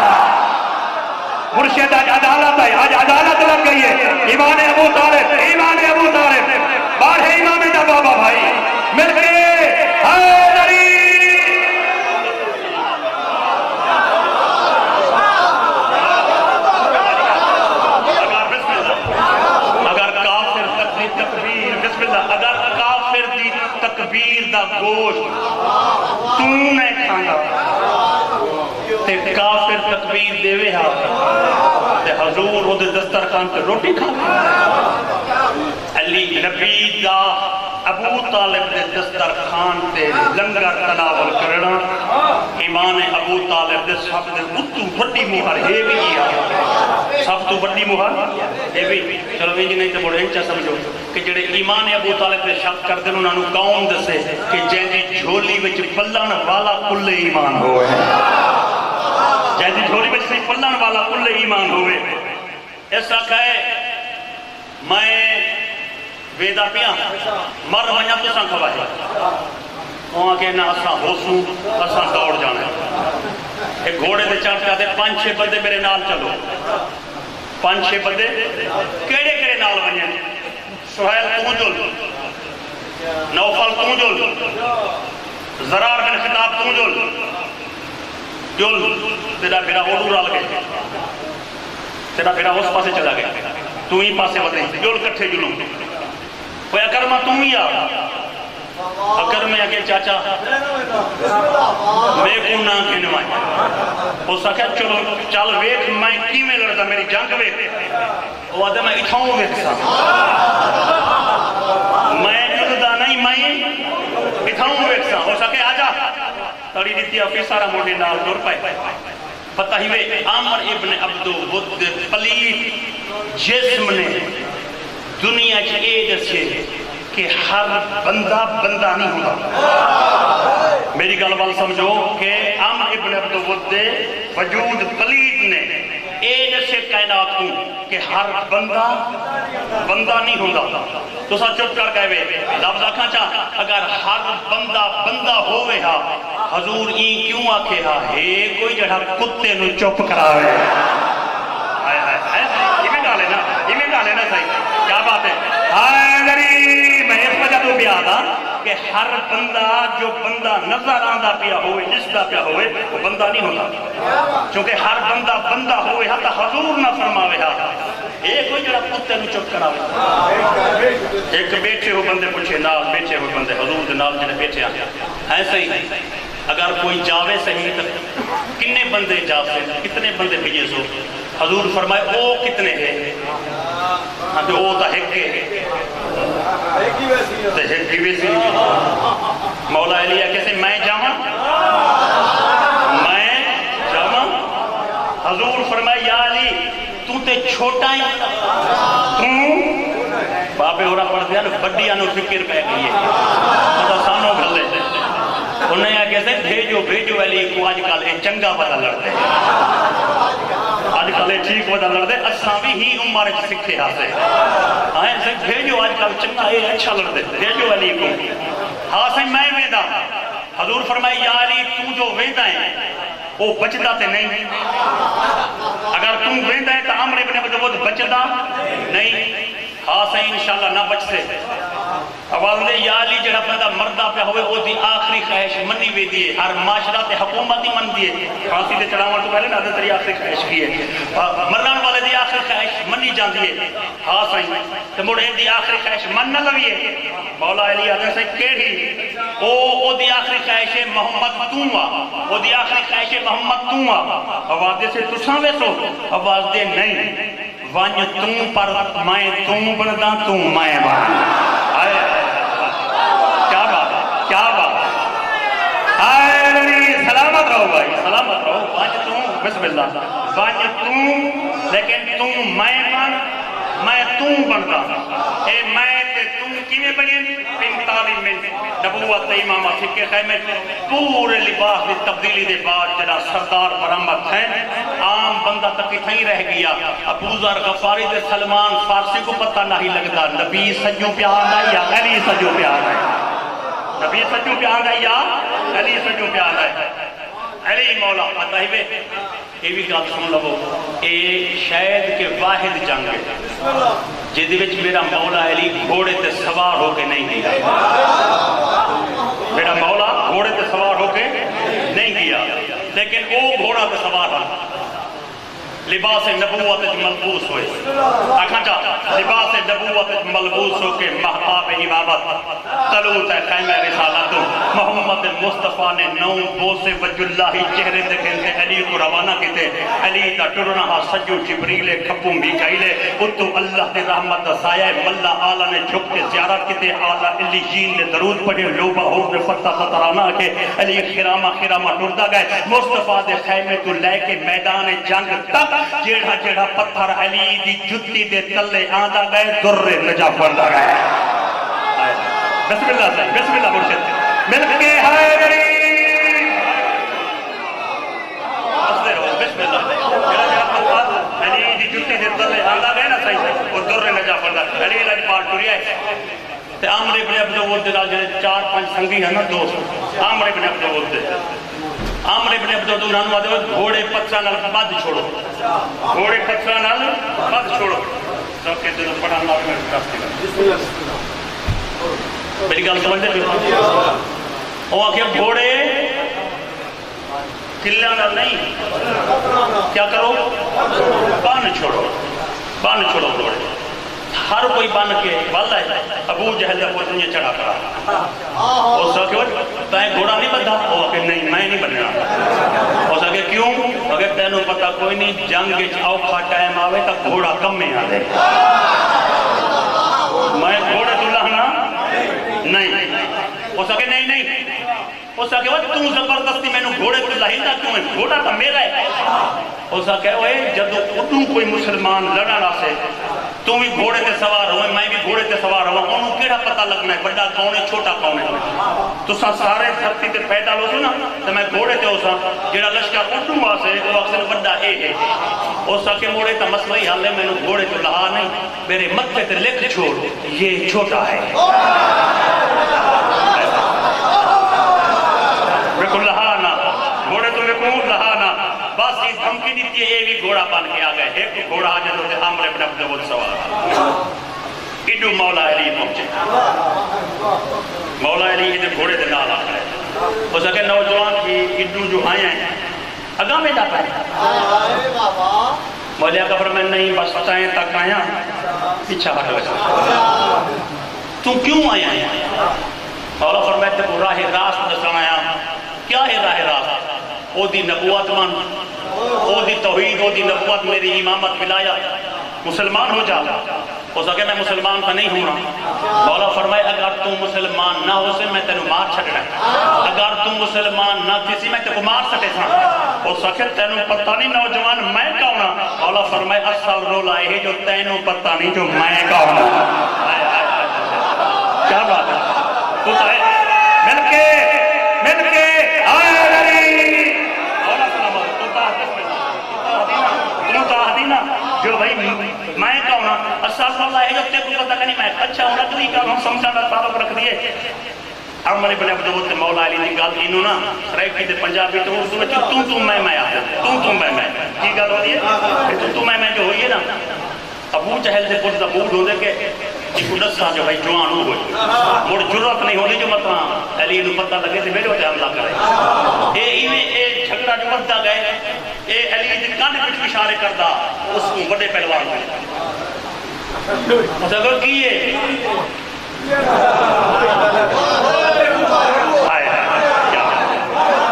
مرشد آج عدالت ہے آج عدالت لگ گئی ہے ایمان ابو طالب بار ہے امام دا بابا بھائی مل کے حیدری اگر کافر دی تکبیر دا گوشت تو نہیں کھانا تے کافر تکبیر دے وے ہاں تے حضور وہ دسترخوان تے روٹی کھانا علی نبی دا ابو طالب دے دسترخوان تے لنگر تناول کرنا ایمان ابو طالب دے سب دے اتو بڑی مہر ہے بھی کیا سب تو بڑی مہر ہے بھی چلو انجی نہیں تے بڑے انچا سمجھو کہ جڑے ایمان ابو طالب دے شک کر دن انہوں نے قوم دسے کہ جیندی جھولی وچ پلن والا کل ایمان ہوئے جیندی جھولی وچ سی پلن والا کل ایمان ہوئے ایسا کہے میں ویدہ پیا مر ونیا تو سان کھوا ہے وہاں کہنا اساں ہوسوں اساں دوڑ جانا ہے ایک گھوڑے دے چڑھ کے 5-6 بندے میرے نال چلو 5-6 بندے کیڑے کیڑے نال ونیا سہیل تو جل نوفل تو جل زرار بن خطاب تو جل تیرا پھرا اوڑو رال گئے تیرا پھرا اس پاسے چلا گئے تو ہی پاسے بدیں جل کٹھے جلوں وہ اگر میں تم ہی آ اگر میں آگے چاچا میں کو نہ کھنوائیں وہ سکھا چلو چل ویک میں کی میں لڑتا میری جنگ ویک وہ آدھے میں اتھاؤں ویک سا میں جلدہ نہیں میں اتھاؤں ویک سا وہ سکھا آجا تڑی دیتی افیسارہ موڑی نال دور پائے پتہ ہی وے عامر ابن عبدو ود پلیت جسم نے دنیا چاہے جیسے کہ ہر بندہ بندہ نہیں ہوتا میری گل وال سمجھو کہ عامر ابن عبدو ود وجود پلیت نے اے جیسے کائنات کو کہ ہر بندہ بندہ نہیں ہوتا تو سا چپ کر گئے وے لفظ آکھاں چاہ اگر ہر بندہ بندہ ہوئے ہا حضور این کیوں آکھے ہا ہے کوئی جڑا کتے نو چپ کراوے یہ ڈالے نا صحیح کیا بات ہے حیدری میں اس وجہ تو بھی آدھا کہ ہر بندہ جو بندہ نظر آندہ پیا ہوئے نشدہ پیا ہوئے وہ بندہ نہیں ہوتا چونکہ ہر بندہ بندہ ہوئے ہاں تا حضور نہ فرماوے ہاں ایک کوئی جڑا کتے نو چپ کراوے ایک بیٹھے ہو بندے پوچھے نال بیٹھے ہوئے بندے حضور دے نال جنہیں بیٹھے آیا ایسا ہی اگر کوئی جاوے صحیح تو کنے بندے جاوے کتنے بندے بھیجے سو حضور فرمائے او کتنے ہیں تو او تا ہک کے مولا علیہ کیسے میں جاواں حضور فرمائے یا علی تو تے چھوٹا ہی تو بابے ہورا پڑھ دیا بڑی آنو فکر پہ گئی ہے تو سانو گھلے انہیں آگے سے بھیجو علی کو آج کل اے چنگا پتا لڑتے آج کل اے ٹھیک پتا لڑتے اساں بھی ہی عمر سکھے آتے آئیں سے بھیجو آج کل چنگا اے اچھا لڑتے بھیجو علی کو ہاں سے میں ویدہ حضور فرمائے یا علی تو جو ویدہ ہے وہ بچتا تے نہیں اگر تم ویندہ ہے تو عمر ابن عبد الود بچتا نہیں ہاں صحیح انشاءاللہ نہ بچ سے آواز دے یا علی جڑا بندہ مردہ پہ ہوئے وہ دی آخری خواہش منی وے دیئے ہر معاشرات حکومتی من دیئے پھانسی دے چڑھاوان تو پہلے حضرت علی آخری خواہش کیے مران والے دی آخری خواہش منی جان دیئے ہاں صحیح تو مڑے دی آخری خواہش من نہ لویے مولا علی حضرت سے کیڑی او دی آخری خواہش محمد تونوا او دی آخری خواہش محمد تونوا آواز دے سے تساں ویسو آواز دے نہیں وانج توں پر میں توں بندا توں میں بن کیا بات کیا بات سلامت رہو بھائی سلامت رہو وانج توں بسم اللہ وانج توں لیکن توں میں بن میں توں بندا اے میں تے توں کیویں بنی 45 منٹ نبوت امام فقہ خیمے پورے لباس دی تبدیلی دے بعد جڑا سردار برآمد ہیں عام بندہ تک ہی رہ گیا ابو ذر غفاری دے سلمان فارسی کو پتہ نہیں لگتا نبی سجوں پیار ہے یا علی سجوں پیار ہے نبی سجوں پیار ہے یا علی سجوں پیار ہے علی مولا پتہ ہی بے یہ بھی گل سن لو اے شاید کہ واحد جنگ ہے جدی وچ میرا مولا علی گھوڑے تے سوار ہو کے نہیں گیا میرا مولا گھوڑے تے سوار ہو کے نہیں گیا لیکن وہ گھوڑا تے سوار ہوا لباس نبوت ملبوس ہوئے آکھاں جا لباس نبوت ملبوس ہو کے محتاب امامت طلوت خیمہ رسالت محمد مصطفیٰ نے نو بوسے وجہ اللہ چہرے دکھیں علی کو روانہ کیتے علی تا ٹرنا ہا سجو جبریل کھپوں بھی کائلے اتو اللہ دے رحمت سایہ ملا آلہ نے جھک کے زیارت کیتے آلہ علیین نے درود پڑھے لوبہ ہو نے فتح خطرانہ کے علی خرامہ ٹردہ گئے مصطفیٰ دے خیمے تو لے کے میدان جنگ تک جیڑا جیڑا پتھر علی دی جتی دے تلے آندہ گئے در نجا پڑھا گئے بسم اللہ صحیح بسم اللہ مرشد مل کے حیدری بسم اللہ جیڑا جیڑا پتھر علی دی جتی دے تلے آندہ گئے نا صحیح وہ در نجا پڑھا علی لج پار ٹوری ہے تے عمر ابن عبد الود دے جڑے 4-5 سنگی ہیں نا دوست عمر ابن عبد الود دے عمر ابن عبد الود گھوڑے پتھر نال بد چھوڑو گھوڑے پتھر نال بد چھوڑو کیونکہ دل پڑھا اللہ میں راستے میری گل سمجھتے ہو وہ آخر گھوڑے قلعہ نال نہیں کیا کرو بن چھوڑو گھوڑے ہر کوئی بن کے والا ہے ابو جہل کو تجھے چڑھا کرا اس کا کہ تائیں گھوڑا نہیں بندھا وہ کہ نہیں میں نہیں بننا اس کا کہ کیوں اگر تینوں پتہ کوئی نہیں جنگ وچ اوکھا ٹائم آوے تا گھوڑا کم میں آ دے میں گھوڑے تو لانا نہیں اس کا کہ نہیں اس کا کہ تو زبردستی میں نے گھوڑے تو لاہندا کیوں ہے گھوڑا تو میرا ہے اس کا کہ جدو اتوں کوئی مسلمان لڑنا سے تم بھی گھوڑے تے سوار ہوئے میں بھی گھوڑے تے سوار ہوا انہوں کیڑا پتہ لگنا ہے بڑا کون ہے چھوٹا کون ہے تو سارے دھرتی تے پیدا ہو سو نا تو میں گھوڑے تے ہو سا جڑا لشکر اٹھوں واسے وہ اکثر بڑا اے ہے او سا کے موڑے تا مسئلہ ہی حال ہے میں نے گھوڑے تو لہا نہیں میرے متھے تے لکھ چھوڑ یہ چھوٹا ہے بالکل لہانا گھوڑے تو لکھوں لہانا بس اس دھمکی دیتی ہے یہ بھی گھوڑا بن کے آ گئے ایک گھوڑا آ جاتا ہے عمر ابن عبد الود سوار ایڈو مولا علی پہنچے مولا علی ادھر گھوڑے دے نال آ گئے ہو سکے نوجوان کی ایڈو جو آئے ہیں اگاں میں جاتا ہے مولا کا فرمایا نہیں بس چاہیں تک آیا پیچھا ہٹ گئے تو کیوں آیا ہے مولا فرمایا تے راہ راست دسنا آیا کیا ہے راہ راست او دی نبوت من او دی توحید او دی نبوت میری امامت ملایا مسلمان ہو جا ہو سکے میں مسلمان کا نہیں ہوں رہا مولا فرمائے اگر تم مسلمان نہ ہو سے میں تینوں مار چھڑنا اگر تم مسلمان نہ کسی میں تینوں مار سکے سا ہو سکے تینوں پتہ نہیں نوجوان میں کہونا مولا فرمائے اصل رولا ہے جو تینوں پتہ نہیں جو میں کہونا کیا بات ہے تو مل کے آئے علی مولا سلامت تو تاہدی نا جو بھائی میں کہونا اصل رولا ہے جو تینوں پتہ نہیں میں اچھا ہونا تو ہی کہا ہم سمجھانا تعلق رکھ دیئے عمر ابن عبدالوت مولا علی نے گال انہوں نا ریکی دے پنجابی تو اردو میں تم میں آیا تم میں کی گال ہو دیئے تم میں جو ہوئی ہے نا ابو جہل سے پوچھتا بود ہو دے کہ ایک نسا جو بھائی جوان ہو گئی مڑ جرات نہیں ہونی جو مطلب علی انہوں پتہ لگے سے میرے ہوتے حملہ کرے اے جھگڑا جو بڑھتا گئے اے علی دن کانے کچھ اشارے کردہ اس کو بڑے پہلوان ہوئے مطلب کیے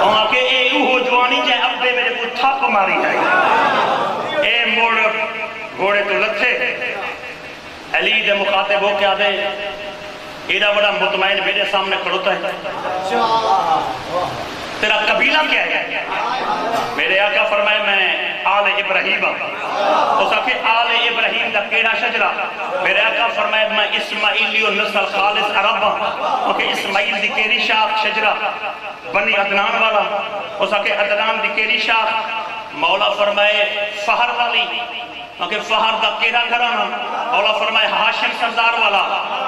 وہاں کے اے اوہو جوانی جائے اب دے میرے کو تھاپ ماری جائے اے موڑ گھوڑے تو لتھے علی دے مخاطب ہو کیا دے ایڈا بڑا مطمئن میرے سامنے کھڑوتا ہے تیرا قبیلہ کیا ہے میرے آقا فرمائے میں آل ابراہیم تو سکے آل ابراہیم دا کیڑا شجرہ میرے آقا فرمائے میں اسماعیلی و نسل خالص عرب کیونکہ اسماعیل دی کیری شاخ شجرہ بنی عدنان والا تو سکے عدنان دی کیری شاخ مولا فرمائے فہر والی کیونکہ فہر دا کیڑا گھرانا مولا فرمائے ہاشم سردار والا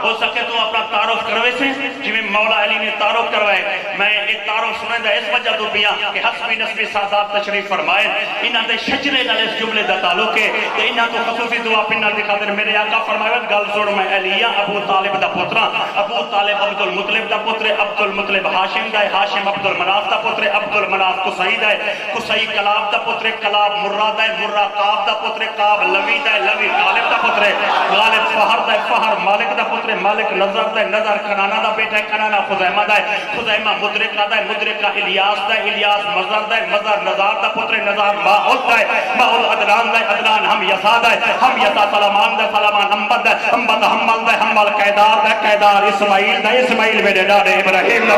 ہو سکے تو اپنا تعارف کروے سے جی میں مولا علی نے تعارف کروائے میں ایک تعارف سنے دا اس وجہ تو بیا کہ حسبی نسبی سادات تشریف فرمائے انہاں دے شجرے دا اس جملے دا تعلق ہے کہ انہاں تو خصوصی دعا پنہ دکھا دے میرے آقا فرمائے گل سوڑ میں علیہ ابو طالب دا پترہ ابو طالب عبد المطلب دا پترے عبد المطلب ہاشم دا ہاشم عبد المناف دا پترے عبد المناف قصی دا قصی کلاب دا پترے کلاب مرہ دا مرہ قاب دا پترے قاب لوی دا لوی غالب دا پترے غالب فہر دا فہر مالک دا پترے مالک نظر دا نظر کنانا دا بیٹا کنانا خزیمہ دا خزیمہ مدرکہ دا مدرکہ الیاس دا الیاس مزر دا مزر نظار دا پترے نظار ماحول دا ماحول عدنان دا عدنان ہم یسا دا ہم یسا سلامان دا سلامان حمد دا حمد حمل دا حمل قیدار دا قیدار اسماعیل دا اسماعیل میرے ڈاڑے ابراہیم دا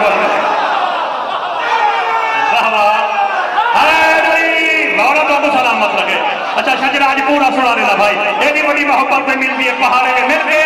مولا تو ابو سلامت رکھے اچھا شجرہ آج پورا سنا لینا بھائی ایڈی بڑی محبت میں ملتی ہے پہاڑے میں مل کے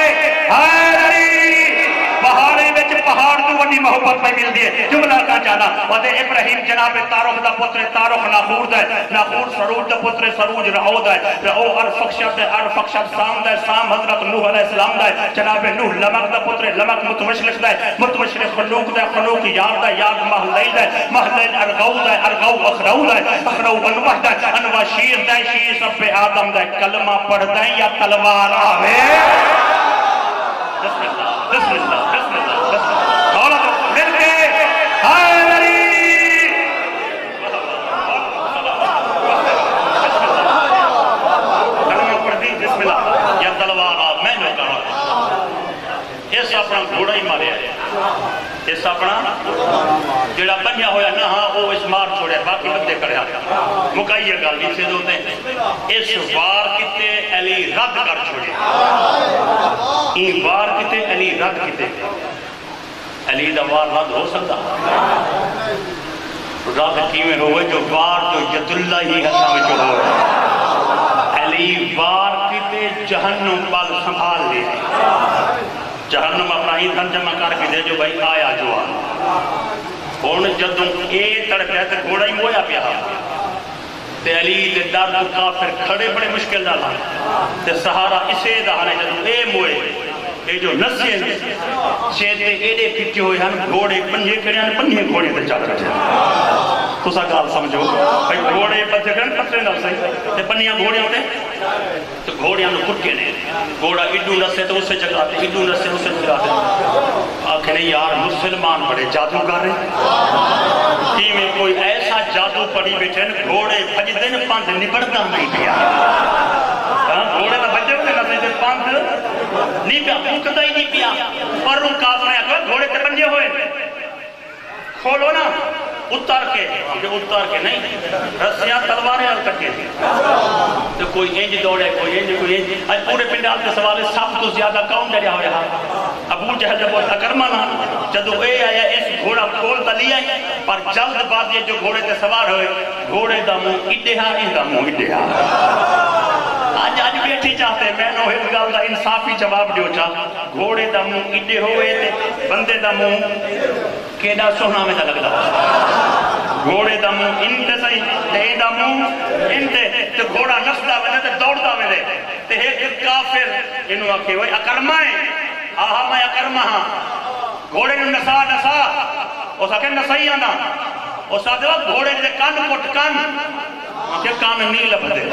پہاڑے میں پہاڑ تو بڑی محبت میں ملتی ہے جملہ کا جانا وزے ابراہیم جناب تاروخ دا پتر تاروخ ناخور دا ناخور سروج دا پتر سروج رہو دا رہو ارفقشد ارفقشد سام دا سام حضرت نوح علیہ السلام دا جناب نوح لمک دا پتر لمک متمشرق دا متمشرق خلوق دا خلوق یاد دا یاد محلی دا محلی ارغو دا ارغو اخرو دا اخرو انوح دا انوح شیر دا شیر سب پہ آدم دا کلمہ پڑھ دا یا تلوار آوے بسم اللہ بسم اللہ بسم اللہ مولا تو مل کے ہائے علی کلمہ پڑھ دی بسم اللہ یا تلوار آوے میں نے کہا اس اپنا گھوڑا ہی مارے ہے اس اپنا جڑا بنیا ہویا نہ ہاں وہ اس مار چھوڑے باقی بندے کرے مکائیے گا نیچے دوتے اس وار کتے علی رد کر چھوڑے این وار کتے علی رد کتے علی دا وار رد ہو سکتا رد کیویں ہوئے جو وار جو ید اللہ ہی حسا میں جو ہوئے علی وار کتے جہنم پال سنبھال لے جہنم اپنا ہی دھن جمع کر کے دے جو بھائی آیا جو ہون جدوں اے تڑپ ہے تے گھوڑا ہی مویا پیا تے علی تے ڈر تو کافر کھڑے بڑے مشکل ڈالا تے سہارا اسے دہانے جدوں اے موئے اے جو نسے شیطے ایڈے پچھے ہوئے ہن گھوڑے پنجے کھڑے ہن پنجے گھوڑے تے چاہ رہے تو سا گال سمجھو بھائی گھوڑے پچھے کھڑے پترے نہ صحیح تے پنجیاں گھوڑے ہوتے تو گھوڑیاں نو کٹے نے گھوڑا اڈو نسے تو اسے جگاتے اڈو نسے اسے جگاتے آخر یار مسلمان بڑے جادوگر ہیں کی میں کوئی ایسا جادو پڑی بیٹھے گھوڑے بھجدن پانچ نبڑتا نہیں پیا گھوڑے تو بجے ہوتے نہ پانچ نہیں پیا پھوکتا ہی نہیں پیا پر ان کافر ہیں گھوڑے تے بنجے ہوئے کھولو نا اتر کے نہیں رسیاں تلواریں اور کٹے تھے تو کوئی انج دوڑے کوئی انج آج پورے پنڈال کے سوالے سب تو زیادہ کون ڈریا ہو رہا ابو جہل جب وہ اکرمانا جدو اے آیا اس گھوڑا کھول تلی آئی پر جلد بعد یہ جو گھوڑے تے سوار ہوئے گھوڑے دا منہ اڈے ہاں اس دا منہ اڈے ہاں آج بیٹھی چاہتے ہیں میں نو ایک گال دا انصافی جواب دیو چاہ گھوڑے دا منہ اڈے ہوئے تے بندے دا منہ کیڑا سونا میں دا لگدا گھوڑے دا منہ انتے صحیح تے دا منہ انتے تے گھوڑا نسدا وے تے دوڑدا وے تے ایک کافر انہوں آکھے وہ اکرما ہے آہا میں اکرما ہاں گھوڑے نے نسا اس آکھے نسائی آنا اس آدھے وقت گھوڑے نے کان پٹ کان کہ کان نہیں لبدے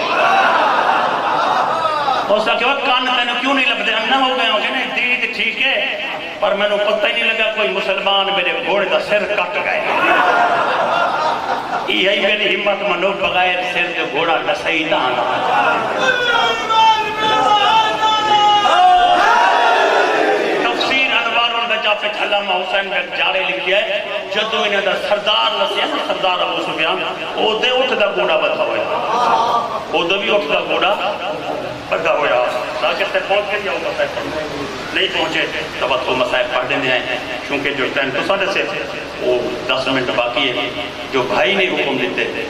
اس آکھے وقت کان میں نے کیوں نہیں لبدے انہ ہو گئے ہوں کہ نہیں دید ٹھیک ہے پر میں نے پتہ ہی نہیں لگا کوئی مسلمان میرے گھوڑے دا سر کٹ گئے یہی میری ہمت منو بغیر سر جو گھوڑا نسائی دانا علامہ حسین میں جارے لکھیا ہے جدو انہیں دا سردار لسیا سردار ابو سفیان او دے اٹھ دا گوڑا بدھا ہویا او دے بھی اٹھ دا گوڑا بدھا ہویا تاکہ تے پہنچ کے جاؤں مسائب پڑھنے نہیں پہنچے تب تو مسائب پڑھ دینے ہیں چونکہ جو ٹائم تو ساڑھے سے وہ 10 منٹ باقی ہے جو بھائی نے حکم دیتے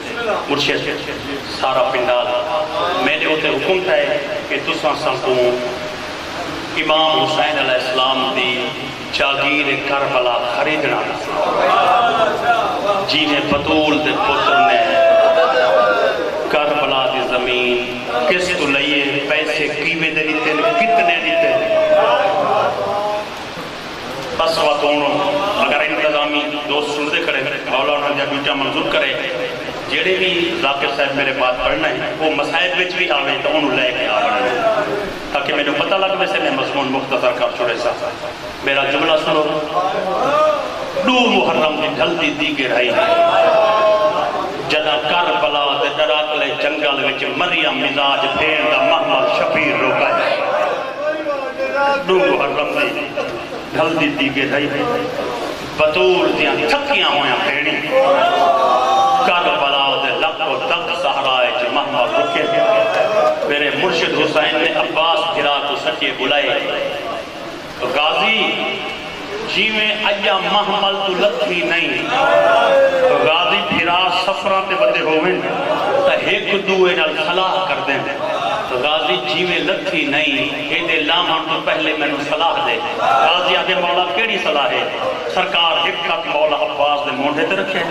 مرشد سارا پنڈال میں نے ہوتے حکم تھا ہے کہ تساں سنکوں امام حسین علیہ السلام دی جاگیر کربلا خریدنا جنہیں بطول دے پتر نے کربلا دی زمین کس تو لئیے پیسے کیوے دے دیتے کتنے دیتے بس واتونوں اگر انتظامی دوست سنتے کرے مولانا یا ڈیوٹا منظور کرے جڑے بھی ذاکر صاحب میرے بات پڑھنا ہے وہ مسائب وچ بھی آوے تو انہوں لے کے آوے تاکہ میں نے پتہ لگ ویسے میں مضمون مختصر کر چھوڑے سا میرا جملہ سنو دو محرم دی ڈھلتی دیگر آئی جدا کربلا دے دراکلے جنگل وچ مریم مزاج پھیر دا محمد شفیر روکائے دو محرم دی ڈھلتی دیگر آئی بطول دیاں تھکیاں ہویاں پھیڑی کربلا دے لکو تک سہرائے چ محمد رکے میرے مرشد حسین نے عباس گھرا تو سچے بلائے غازی جی میں اجا محمل تو لکھی نہیں غازی بھرا سفران تے بدے ہوئے تا ایک دوئے نال صلاح کر دیں غازی جی میں لکھی نہیں اے دے لامان تو پہلے میں نے صلاح دے غازی آدھے مولا کیڑی صلاح ہے سرکار ایک خط مولا عباس دے مونڈے تے رکھے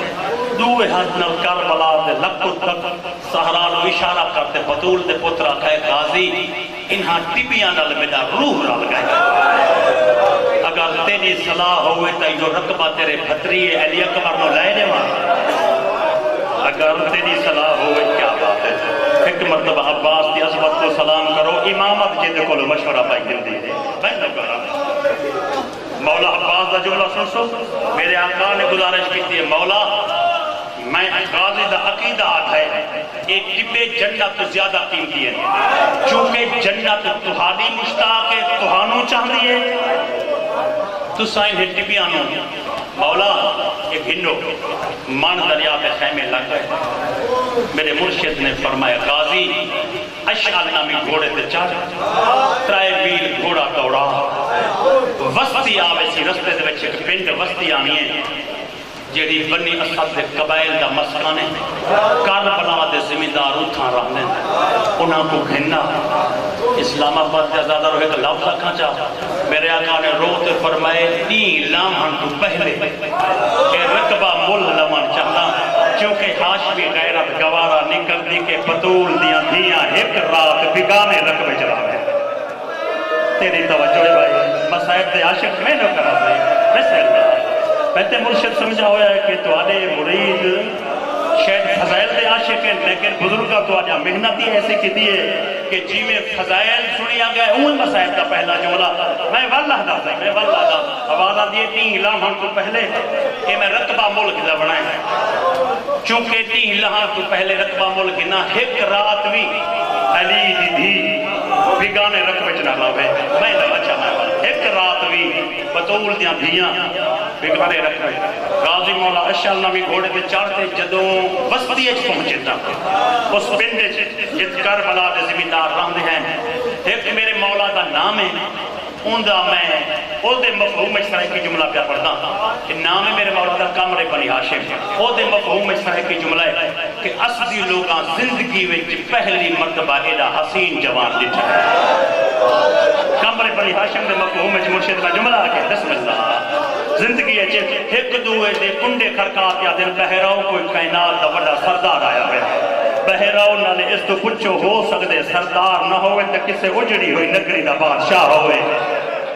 دوئے ہاتھ نال کربلا دے لکو تک سہرانو اشارہ کرتے بطول دے پترہ کہے غازی انہاں ٹبیاں نال میرا روح رل گئے اگر تیری صلاح ہوئے تا جو رقبہ تیرے بھتری علی اکبر نو لائے دے اگر تیری صلاح ہوئے کیا بات ہے ایک مرتبہ عباس دی عظمت کو سلام کرو امامت جیدے کو لو مشورہ پائی گندی ہے میں نہ کرا مولا عباس دا جملہ سن سو میرے آقا نے گزارش کی تھی مولا میں غازی دا عقیدہ آتا ہے ایک ٹبے جنت زیادہ قیمتی ہے چونکہ جنت تہاڈی مشتاق ہے تہانوں چاہتی ہے تو سائن ہے ٹبیانوں مولا ایک ہنو مان دریا پہ خیمے لگ گئے میرے مرشد نے فرمایا غازی اشعال نامی گھوڑے تے چاہ ترائے بیل گھوڑا دوڑا وسطی آوے سی رستے دے بچے کہ پنڈ وسطی آنی ہے جیڑی بنی اسد دے قبائل دا مسکانے کربلا دے زمیندار اتھاں رہنے انہاں کو گھننا اسلام آباد کے آزادہ روحے کا لفظ رکھا چاہا میرے آقا نے روتے فرمائے تین لامحن تو پہلے کہ رقبہ مل لمن چاہتا چونکہ ہاشمی غیرت گوارا نکل دی کے بطول دیاں دیاں ایک رات بگانے رقبے چلا رہے تیری توجہ ہے بھائی مسائب دے عاشق میں نہ کرا دے ویسے اللہ پہتے مرشد سمجھا ہویا ہے کہ تو آدھے مرید شاید فضائل دے عاشق ہیں لیکن بزرگ آقا تو آجا محنت ہی ایسی کی دیئے کہ جی میں فضائل سنیا گئے اون مسائب کا پہلا جملہ میں واللہ دا تھا میں واللہ دا حوالہ دیئے 3 لمحوں تو پہلے کہ میں رقبہ ملک دا بنائے چونکہ 3 لمحوں تو پہلے رقبہ ملک نہ ایک رات بھی علی دی دھی بگانے رقبے چنا لاوے میں نہ چاہنا ایک رات بھی بطول دیاں دھیاں بگانے رقبے غازی مولا اشال نامی گھوڑے کے چارتے جدوں بستی اچھ پہنچے تھا اس پنڈے جت کربلا دے زمیندار رہنے ہیں ایک میرے مولا دا نام ہے اوندہ میں او دے مفہوم اس طرح کی جملہ پیا پڑھتا کہ نام ہے میرے مولا دا کمر بنی ہاشم او دے مفہوم اس طرح کی جملہ ہے کہ اصلی لوگاں زندگی وچ پہلی مرتبہ ایڈا حسین جوان دٹھا ہے کمر بنی ہاشم دے مفہوم وچ مرشد میں جملہ آکے بسم اللہ زندگی اچھے ایک دوئے دے کنڈے کھرکات یا دن بہراؤ کوئی کائنات دا بڑا سردار آیا ہے بہراؤ نالے اس تو کچھ ہو سکتے سردار نہ ہوئے تو کسے اجڑی ہوئی نگری دا بادشاہ ہوئے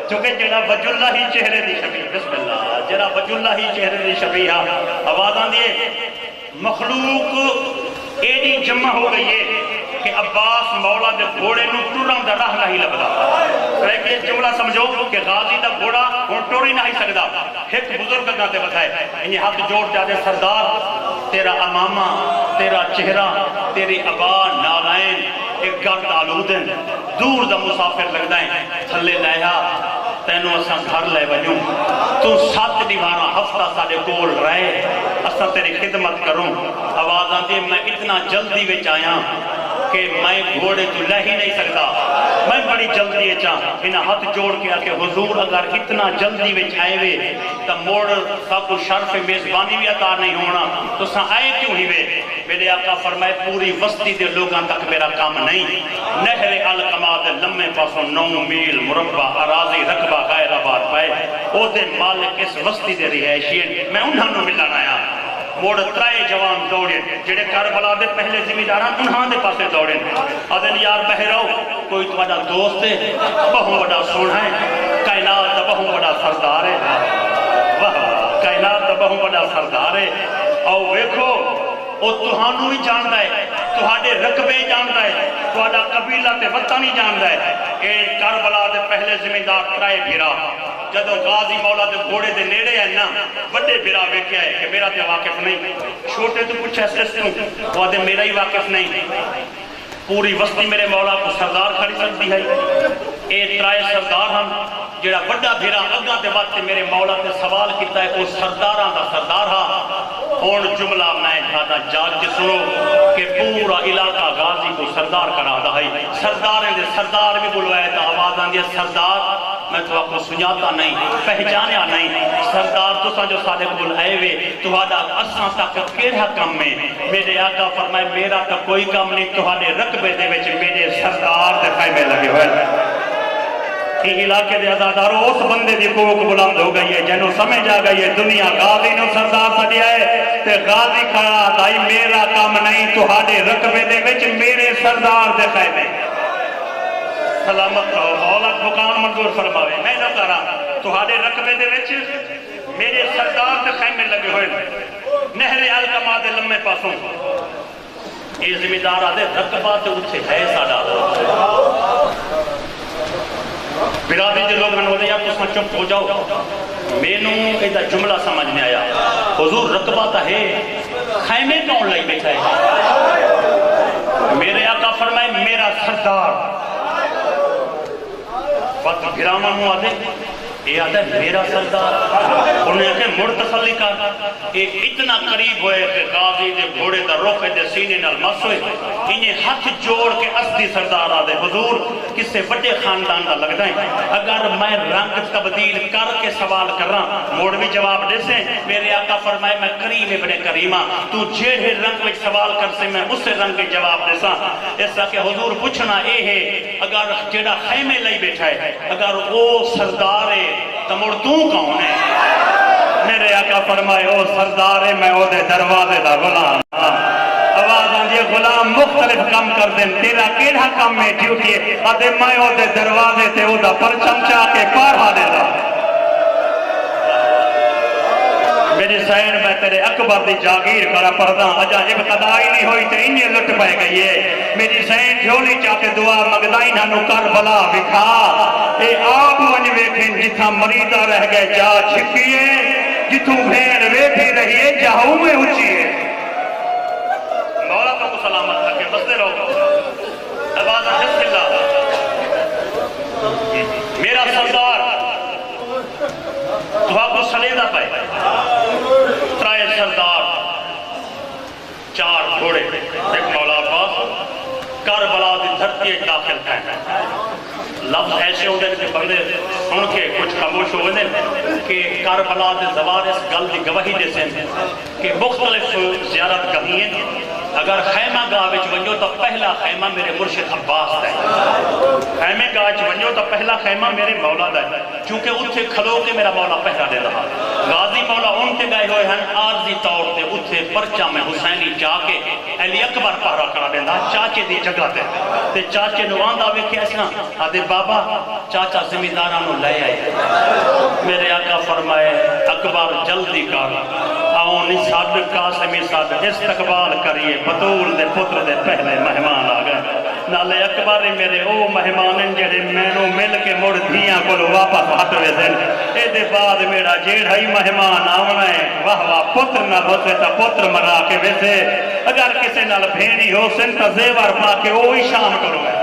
چونکہ جڑا وجہ اللہ ہی چہرے دی شبیہ بسم اللہ جڑا وجہ اللہ ہی چہرے دی شبیہ آوازان دیئے مخلوق ایڈی جمع ہو گئی ہے کہ عباس مولا دے گھوڑے نو ٹورام دا راہ نہیں لبدا کہ جملہ سمجھو کہ غازی دا گھوڑا ہون ٹوری نہیں سکدا ایک بزرگ نہ تے بتائے انہیں ہاتھ جوڑ جاتے سردار تیرا امامہ تیرا چہرہ تیری ابا نالائن ایک گھٹ آلودن دور دا مسافر لگ دائیں تھلے لائیا تینوں اساں گھر لے بنیوں تو 7 دیوارہ ہفتہ ساڑے کول رہے اساں تیری خدمت کروں آواز آندے میں اتنا جلدی وچ آیا کہ میں گھوڑے تو لے ہی نہیں سکتا میں بڑی جلدی چاہ انہاں ہاتھ جوڑ کے آکے حضور اگر اتنا جلدی وچ آئے وے تو موڑ سب کو شرف میزبانی بھی عطا نہیں ہونا تو ساں آئے کیوں ہی وے میرے آقا فرمائے پوری وسطی دے لوگاں تک میرا کام نہیں نہر القما دے لمے پاسوں 9 میل مربع اراضی رقبہ غیر آباد پائے او دے مالک اس وسطی دے رہائشین میں انہاں نو ملن آیا موڑ 3 جوان دوڑے جڑے کربلا دے پہلے زمینداراں انہاں دے پاسے دوڑے آدھن یار بہراؤ کوئی تمہارا دوست ہے بہت بڑا سونا ہے کائنات دا بہت بڑا سردار ہے واہ کائنات دا بہت بڑا سردار ہے او ویکھو او تہانوں ہی جاندا ہے تہاڈے رقبے جاندا ہے تہاڈا قبیلہ تے وطن ہی جاندا ہے اے کربلا دے پہلے زمیندار 3 بھیرا جدو غازی مولا دے گھوڑے دے نیڑے ہے نا بڑے بھیرا ویکھیا ہے کہ میرا تے واقف نہیں چھوٹے تو کچھ ایسے وہ آدھے میرا ہی واقف نہیں پوری وسطی میرے مولا کو سردار کھڑی سکتی ہے اے 3 سردار ہم جڑا بڑا بھیرا اگاں دے وقت میرے مولا تے سوال کیتا ہے او سرداراں دا سردار ہاں اور جملہ میں کھاتا جاگ کے سنو کہ پورا علاقہ غازی کو سردار کرا دا ہے سرداریں دے سردار بھی بلوائے تا آواز آن دیا سردار میں تو آپ کو سنجاتا نہیں پہچانیا نہیں سردار تو سا جو سادے کول آئے وے تو آدھا اساں تک کیڑا کم میں میرے آقا فرمائے میرا تا کوئی کم نہیں تو آدھے رقبے دے وچ میرے سردار دے خیمے لگے ہوئے یہ علاقے دے عزاداروں اس بندے دی کوک بلند ہو گئی ہے جنہوں سمجھ آ گئی ہے دنیا غازی نو سردار سڑیا ہے تے غازی کھڑا دائی میرا کام نہیں تو ہاڑے رقبے دے وچ میرے سردار دے خیمے سلامت رہو مولا بکان منظور فرماوے میں نہ کرا تو ہاڑے رقبے دے وچ میرے سردار دے خیمے لگے ہوئے نہر القما دے لمے پاسوں یہ زمیندار آدھے رقبہ تے اٹھے ہے ساڑا برادری دے لوگ منو دے یا تو سمجھ چپ ہو جاؤ میں نو ایدہ جملہ سمجھ میں آیا حضور رقبہ تا ہے خیمے کون لائی بیٹھا ہے میرے آقا فرمائے میرا سردار وقت گرامانوں آدھے یہ آدھے میرا سردار انہیں کہ مرتسلی کا ایک اتنا قریب ہوئے کہ غازی دے گھوڑے دا روخ دے سینے نال مس ہوئے انہیں ہاتھ جوڑ کے اصلی سردار آدھے حضور کسے بڑے خاندان دا لگ دائیں اگر میں رنگ تبدیل کر کے سوال کر رہا موڑ بھی جواب دے سے میرے آقا فرمائے میں کریم ابن کریمہ تو جیڑے رنگ میں سوال کر سے میں اس رنگ کے جواب دے سا ایسا کہ حضور پوچھنا اے ہے اگر جیڑا خیمے لئی بیٹھا ہے اگر وہ سردار ہے تو مڑ تو کون ہے میرے آقا فرمائے او سردار ہے میں او دے دروازے دا غلام آواز آن دیئے غلام مختلف کام کر دیں تیرا کیڑا کام میں ڈیوٹی ہے آدھے میں او دے دروازے تے او دا پرچم چاہ کے پارہا دے دا میری سین میں تیرے اکبر دی جاگیر کرا پڑھدا اجا ابتدا ہی نہیں ہوئی تے انہی لٹ پہ گئی ہے میری سین جھولی چاہتے دعا مگدائی نانو کربلا بکھا اے آپ ون ویکھیں جتھا مریضہ رہ گئے جا چھکیے جتھوں بھین ویٹھی رہیے جہوں میں اچھیے مولا کو سلامت رکھے بستے رہو آواز بسم اللہ میرا سردار تو آپ کو سلیدہ پائے ترائے سردار چار گھوڑے ایک مولا عباس کربلا دی دھرتی داخل ہیں لفظ ایسے ہوتے ہیں کہ بندے سن کے کچھ خاموش ہو گئے کہ کربلا دے زوار اس گل دی گواہی دے سے کہ مختلف زیارت گاہیں ہیں اگر خیمہ گاہ وچ ونجو تو پہلا خیمہ میرے مرشد عباس ہے خیمہ گاہ وچ ونجو تو پہلا خیمہ میرے مولا دا ہے چونکہ اتھے کھلو کے میرا مولا پہرا دے رہا غازی مولا ان کے گئے ہوئے ہیں عارضی طور تے اتھے پرچہ میں حسینی جا کے علی اکبر پہرا کرا دینا چاچے دی جگہ تے چاچے نوان دا ویکھے ایسا آدھے بابا چاچا زمیندارانو لے آئے میرے آقا فرمائے اکبر جلدی کر آؤں نساد قاسمی صاحب استقبال کریے بطول دے پتر دے پہلے مہمان آگئے نالے اکبر میرے او مہمانن جڑے مینوں مل کے مڑ دھیاں کو واپس ہٹوے دن اے دے بعد میرا جیڑا ہی مہمان آونا ہے واہ واہ پتر نہ بسے تا پتر مرا کے ویسے اگر کسے نال بھینی ہو سن تا زیور پا کے او ہی شام کرو گے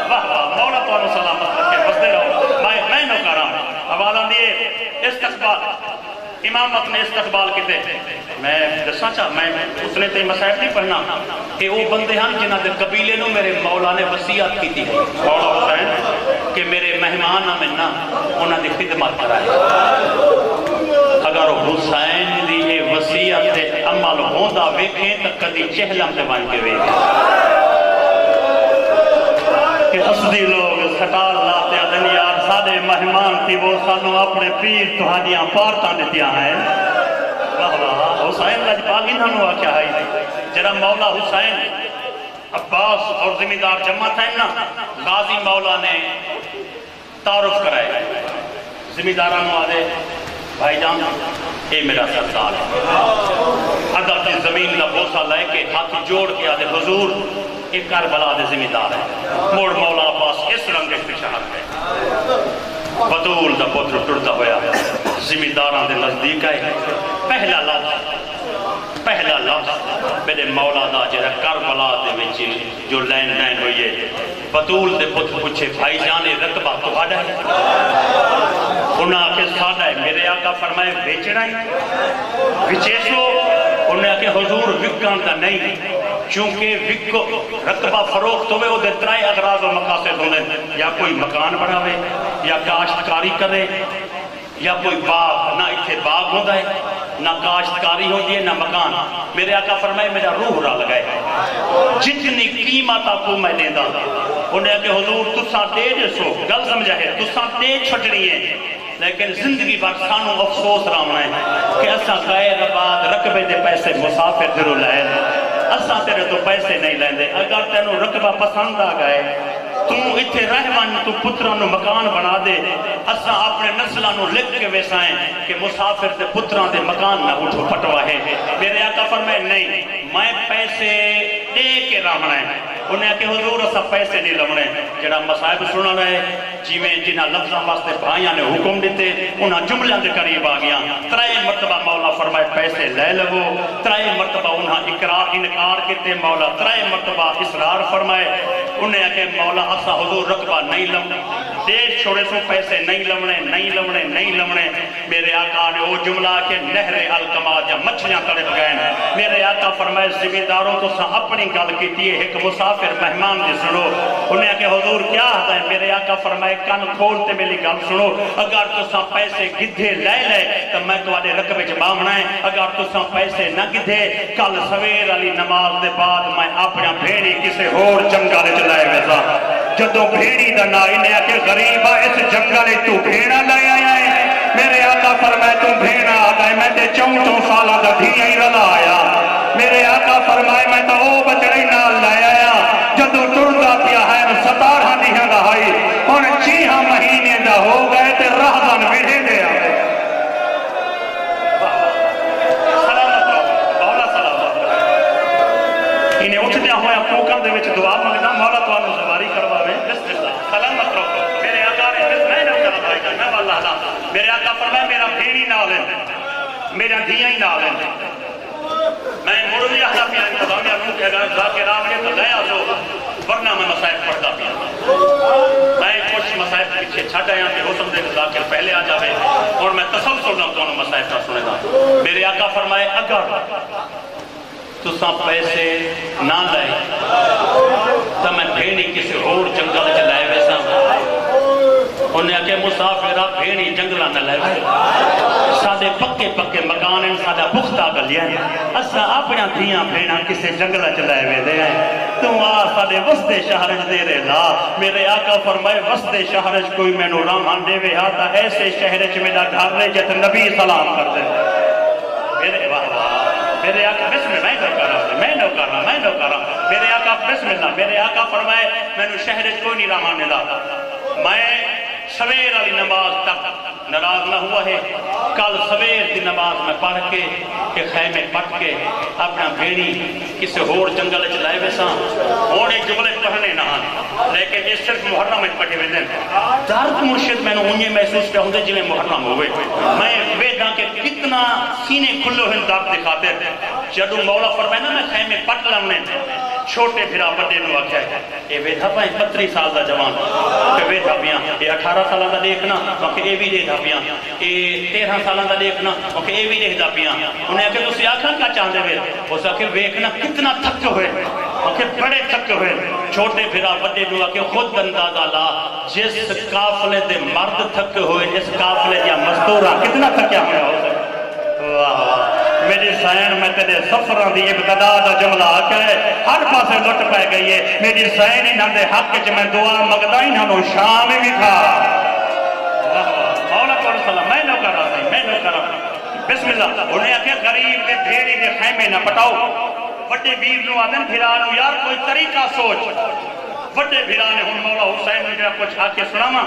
واہ واہ مولا تو سلامت رکھے بستے رہو میں نو کرا حوالہ دیے استقبال امامت نے استقبال کیتے میں دسنا چاہ میں اتنے تے مسائل نہیں پڑھنا کہ وہ بندے ہیں جنہ دے قبیلے نو میرے مولا نے وصیت کی تھی مولا حسین کہ میرے مہمان میں نہ انہاں دی خدمت کرائے اگر حسین دی یہ وصیت تے عمل ہوندا ویکھیں تو کدی چہلم تے بن کے ویکھیں کہ اصلی لوگ سٹال لاتے ہیں یار سارے مہمان تھی وہ سانو اپنے پیر تہاڈیاں پارتاں دتیاں ہیں واہ واہ حسین لجپال انہاں نو آکھیا ہے جڑا مولا حسین عباس اور زمیندار جمع تھے نا غازی مولا نے تعارف کرائے زمینداراں نو آدھے بھائی جان اے میرا سردار ہے ادب کی زمین کا بوسہ لے کے ہاتھ جوڑ کے آدھے حضور ایک کربلا دے زمیندار ہے موڑ مولا عباس اس رنگ ایک پچھار ہے بطول دا پتر ٹرتا ہویا زمینداراں دے نزدیک ہے پہلا لفظ میرے مولا دا جڑا کربلا دے وچ جو لین دین ہوئی ہے بطول دے پتر پوچھے بھائی جان رقبہ تہاڈا ہے انہاں کے ساڈا ہے میرے آقا فرمائے بیچنا ہے وچیسو انہاں کے حضور وکان دا نہیں چونکہ وکو رقبہ فروخت ہوئے وہ دے ترائے اغراض و مقاصد ہونے یا کوئی مکان بناوے یا کاشتکاری کرے یا کوئی باغ نہ اتھے باغ ہوتا ہے نہ کاشتکاری ہوتی ہے نہ مکان میرے آقا فرمائے میرا روح را لگائے جتنی قیمت آپ کو میں دیتا انہیں کہ حضور تساں دے جسو گل سمجھا ہے تساں دے چھٹنی ہے لیکن زندگی بار سانو افسوس رامنا ہے کہ اساں غیر آباد رقبے دے پیسے مسافر درو لائے اساں تیرے تو پیسے نہیں لیندے اگر تینوں رقبہ پسند آ گئے تو اتھے رہوان تو پترانو مکان بنا دے اساں اپنے نسلانو لکھ کے ویسائیں کہ مسافر دے پتران دے مکان نہ اٹھو پٹوا ہے میرے آقا فرمائے نہیں میں پیسے دے کے رہنا ہے انہیں کہ حضور اسا پیسے نہیں لونے جڑا مصائب سننا رہے جیویں جنہ لفظاں واسطے بھائیاں نے حکم دیتے انہاں جملیاں دے قریب آ گیا ترائے مرتبہ مولا فرمائے پیسے لے لگو ترائے مرتبہ انہاں انکار کیتے مولا ترائے مرتبہ اصرار فرمائے انہیں کہ مولا اسا حضور رقبہ نہیں لونے دیر چھوڑے سو پیسے نہیں لونے میرے آقا نے وہ جملہ کہ نہر الکماد یا مچھلیاں تڑپ گئے میرے آقا فرمائے زمینداروں تو سا اپنی گل کیتی ہے ایک مسافر مہمان دی سنو انہیں کہ حضور کیا ہے میرے آقا فرمائے کن کھولتے میری گل سنو اگر تو سا پیسے گدھے لے تو میں تمہارے رقبے چ باہنا ہے اگر تو سا پیسے نہ گدھے کل سویر علی نماز دے بعد میں اپنا بھیڑی کسے ہور جنگل چ لائے ویسا جدو بھیڑی دا نا انہیں کہ غریب اس جنگل تو بھیڑا لے آیا ہے میرے آقا فرمائے تو بھیڑا آ گئے میں تے 14 سالہ دا دھیاں ہی رلا آیا میرے آقا فرمائے میں تو او بچڑی نال لے آیا جدو ٹردا پیا ہے 17 دیہاں دا ہائی ہن 6 مہینے دا ہو گئے تے راہدان ویڑے دے آ انہیں اٹھدیا ہویا کوکاں دے وچ دعا منگدا مولا تانوں سواری کرواوے بسم اللہ سلامت رکھو میرے آقا نے بسم اللہ نہ کرا بھائی میں واللہ میرے آقا فرمایا میرا بھیڑی نال ہے میرا دھیاں ہی نال ہے میں مڑ بھی آتا پیا انتظامیہ روح کے اگر ذاکر آمنے تو لے آ جو ورنہ میں مسائب پڑھتا پیا میں کچھ مسائب پیچھے چھٹ آیا کہ ہو سمجھے کہ ذاکر پہلے آ جاوے اور میں تسلسل نہ دونوں مسائب کا سنے گا میرے آقا فرمائے اگر تساں پیسے نہ لائے تو میں بھیڑی کسی اور جنگل چلائے ویسا انہیں کہ مسافرہ بھیڑی جنگلہ نہ لائے سادے پکے پکے مکان ان سادہ بختہ گلیا ہے اسا اپنا دھیاں بھیڑا کسی جنگلہ چلائے ہوئے دے ہیں تو سادے وسط شہرج دے رہے لا میرے آقا فرمائے وسط شہرج کوئی میں نو رامان دے وے آتا ایسے شہرج میرا گھر رہے جت نبی سلام کر دے میرے میرے آقا بسم اللہ میں نو کر رہا میرے آقا بسم اللہ میرے آقا فرمائے میں نو شہرج کوئی نہیں رامان دے لا میں سویر علی نماز تک ناراض نہ ہوا ہے کل سویر دی نماز میں پڑھ کے کہ خیمے پٹ کے اپنا بھیڑی کسی ہور جنگل چلائے ویسا ہونے جملے پڑھنے نہ لیکن یہ صرف محرم میں پڑھے ہوئے دن درد مرشد میں نے انہیں محسوس کیا ہوتے جنہیں محرم ہوئے میں ویدہ کہ کتنا سینے کھلو ہیں درد دکھاتے جدو مولا فرمائے نا میں خیمے پٹ لمنے چھوٹے پھرا بڑے نو آکھا ہے اے ویدھا پائیں 35 سال دا جوان کہ ویدھا پیاں اے 18 سالہ دا دیکھنا کہ اے بھی دیکھا پیاں اے 13 سالہ دا دیکھنا کہ اے بھی دیکھا پیاں انہیں کہ تسی آکھا کیا چاہتے ہوئے اس آکھے ویکھنا کتنا تھک ہوئے کہ بڑے تھک ہوئے چھوٹے پھرا بڑے نو آکھے خود اندازہ لا جس قافلے دے مرد تھک ہوئے اس قافلے دیا مزدورہ کتنا تھکیا ہوا ہو سکتا واہ واہ میری سین میں تیرے سفران دی ابتدا دا جملہ آکے ہر پاسے لٹ پہ گئی ہے میری سین ہی نہ دے حق چ میں دعا مگدہ ہی نہ شام بھی تھا مولا کو رسول میں نو کر رہا بسم اللہ انہیں آکے غریب دے بھیڑی دے خیمے نہ پٹاؤ وڈے ویر نو آدن بھیرانو یار کوئی طریقہ سوچ وڈے بھیرانے ہون مولا حسین نے جب کچھ آکے سناما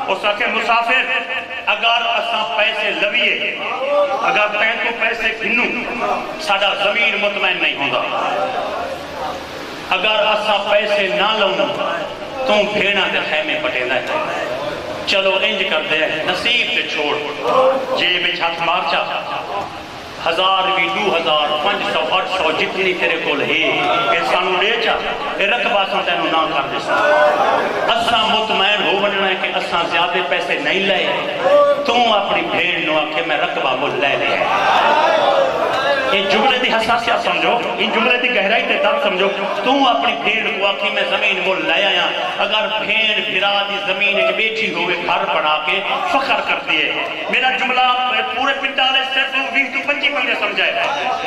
اس آکے مسافر اگر اساں پیسے لویے اگر تین تو پیسے گھنوں ساڑا ضمیر مطمئن نہیں ہوندہ اگر اساں پیسے نہ لوں تم بھیڑا دے خیمے پٹے نہ چلو انج کر دے نصیب تے چھوڑ جیب ہاتھ مار چا 1000 بھی 2000 500 800 جتنی تیرے کول ہے اے سانو لے چا اے رقبہ سان تینوں نہ کر دے سا اساں مطمئن ہو بننا ہے کہ اساں زیادہ پیسے نہیں لائے تم اپنی بھیڑ نو آکے میں رقبہ مل لے لے ان جملے دی حساسیت سمجھو ان جملے دی گہرائی تے درد سمجھو تم اپنی بھیڑ کو آکھی میں زمین مول لے آیا اگر بھیڑ بھرا دی زمین ایک بیٹھی ہوئے گھر بنا کے فخر کرتی ہے میرا جملہ پورے پنڈالے صرف 20 تو 25 بندے سمجھائے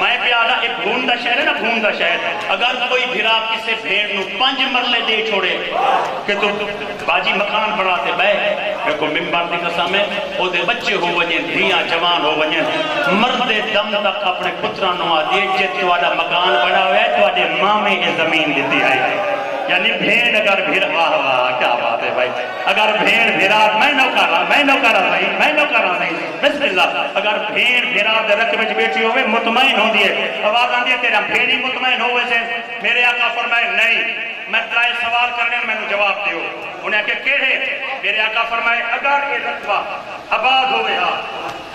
میں پیادا ایک بھونڈا شہر ہے نا بھونڈا شہر اگر کوئی بھرا کسے بھیڑ نو 5 مرلے دے چھوڑے کہ تو باجی مکان بناتے بے میں کو ممبر دی قسم ہے او دے بچے ہو وجیں دھیاں جوان ہو وجیں مرد دم تک اپنے پترانوں آدھے جے تواڈا مکان بنا ہوئے تواڈے ماں میں یہ زمین دیتی آئی یعنی بھیڑ اگر بھیڑ واہ واہ کیا بات ہے بھائی اگر بھیڑ بھیڑا میں نو کر رہا صحیح بسم اللہ اگر بھیڑ بھیڑا دے رکھ وچ بیٹھی ہوئے مطمئن ہو دیئے آواز آن دیئے تیرا بھیڑی مطمئن ہوئے سے میرے آقا فرمائے نہیں میں ترائے سوال کرنے میں نے جواب دیو انہیں کہ کہے میرے آقا فرمائے اگر یہ رقبہ آباد ہوئے ہاں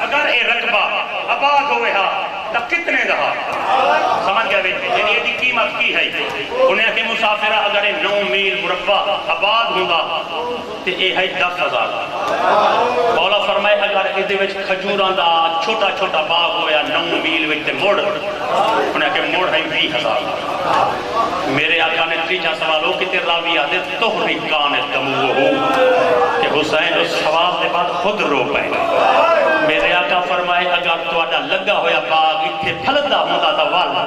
اگر یہ رقبہ آباد ہوئے ہاں تو کتنے رہا سمجھ گیا بھئی یعنی یہ قیمت کی ہے انہیں کہ مسافرہ اگر یہ 9 میل مربع آباد ہوگا تو یہ ہے 10,000 مولا فرمائے اگر یہ وچ کھجوراں دا چھوٹا چھوٹا باغ ہویا 9 میل وچ تے موڑ انہیں کہ موڑ ہے 20,000 میرے آقا نے تیجا سوال ہو کہ تیر راوی آدھے توہری کانت دمو ہو کہ حسین اس سوال دے بعد خود رو پہنے میرے آقا فرمائے اگر تواڈا لگا ہویا باغ اتھے پھلدا ہوندا تا والا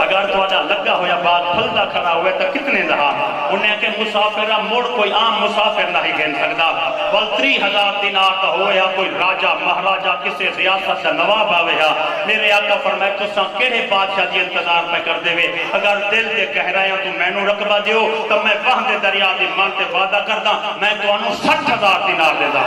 اگر تواڈا لگا ہویا باغ پھلدا کھڑا ہوئے تو کتنے رہا انہیں کہ مسافرہ موڑ کوئی عام مسافر نہیں گھن سکتا بل 30,000 دینار تا ہویا کوئی راجہ مہاراجہ کسے ریاست سے نواب آویا میرے آقا فرمائے تساں کیڑے بادشاہ دی انتظار پہ کر دے وے اگر دل دے کہہ رہے ہیں تو میں نو رقبہ دیو تو میں وہاں دے دریا دی مان تے وعدہ کردا میں تو انو 60,000 دینار دے دا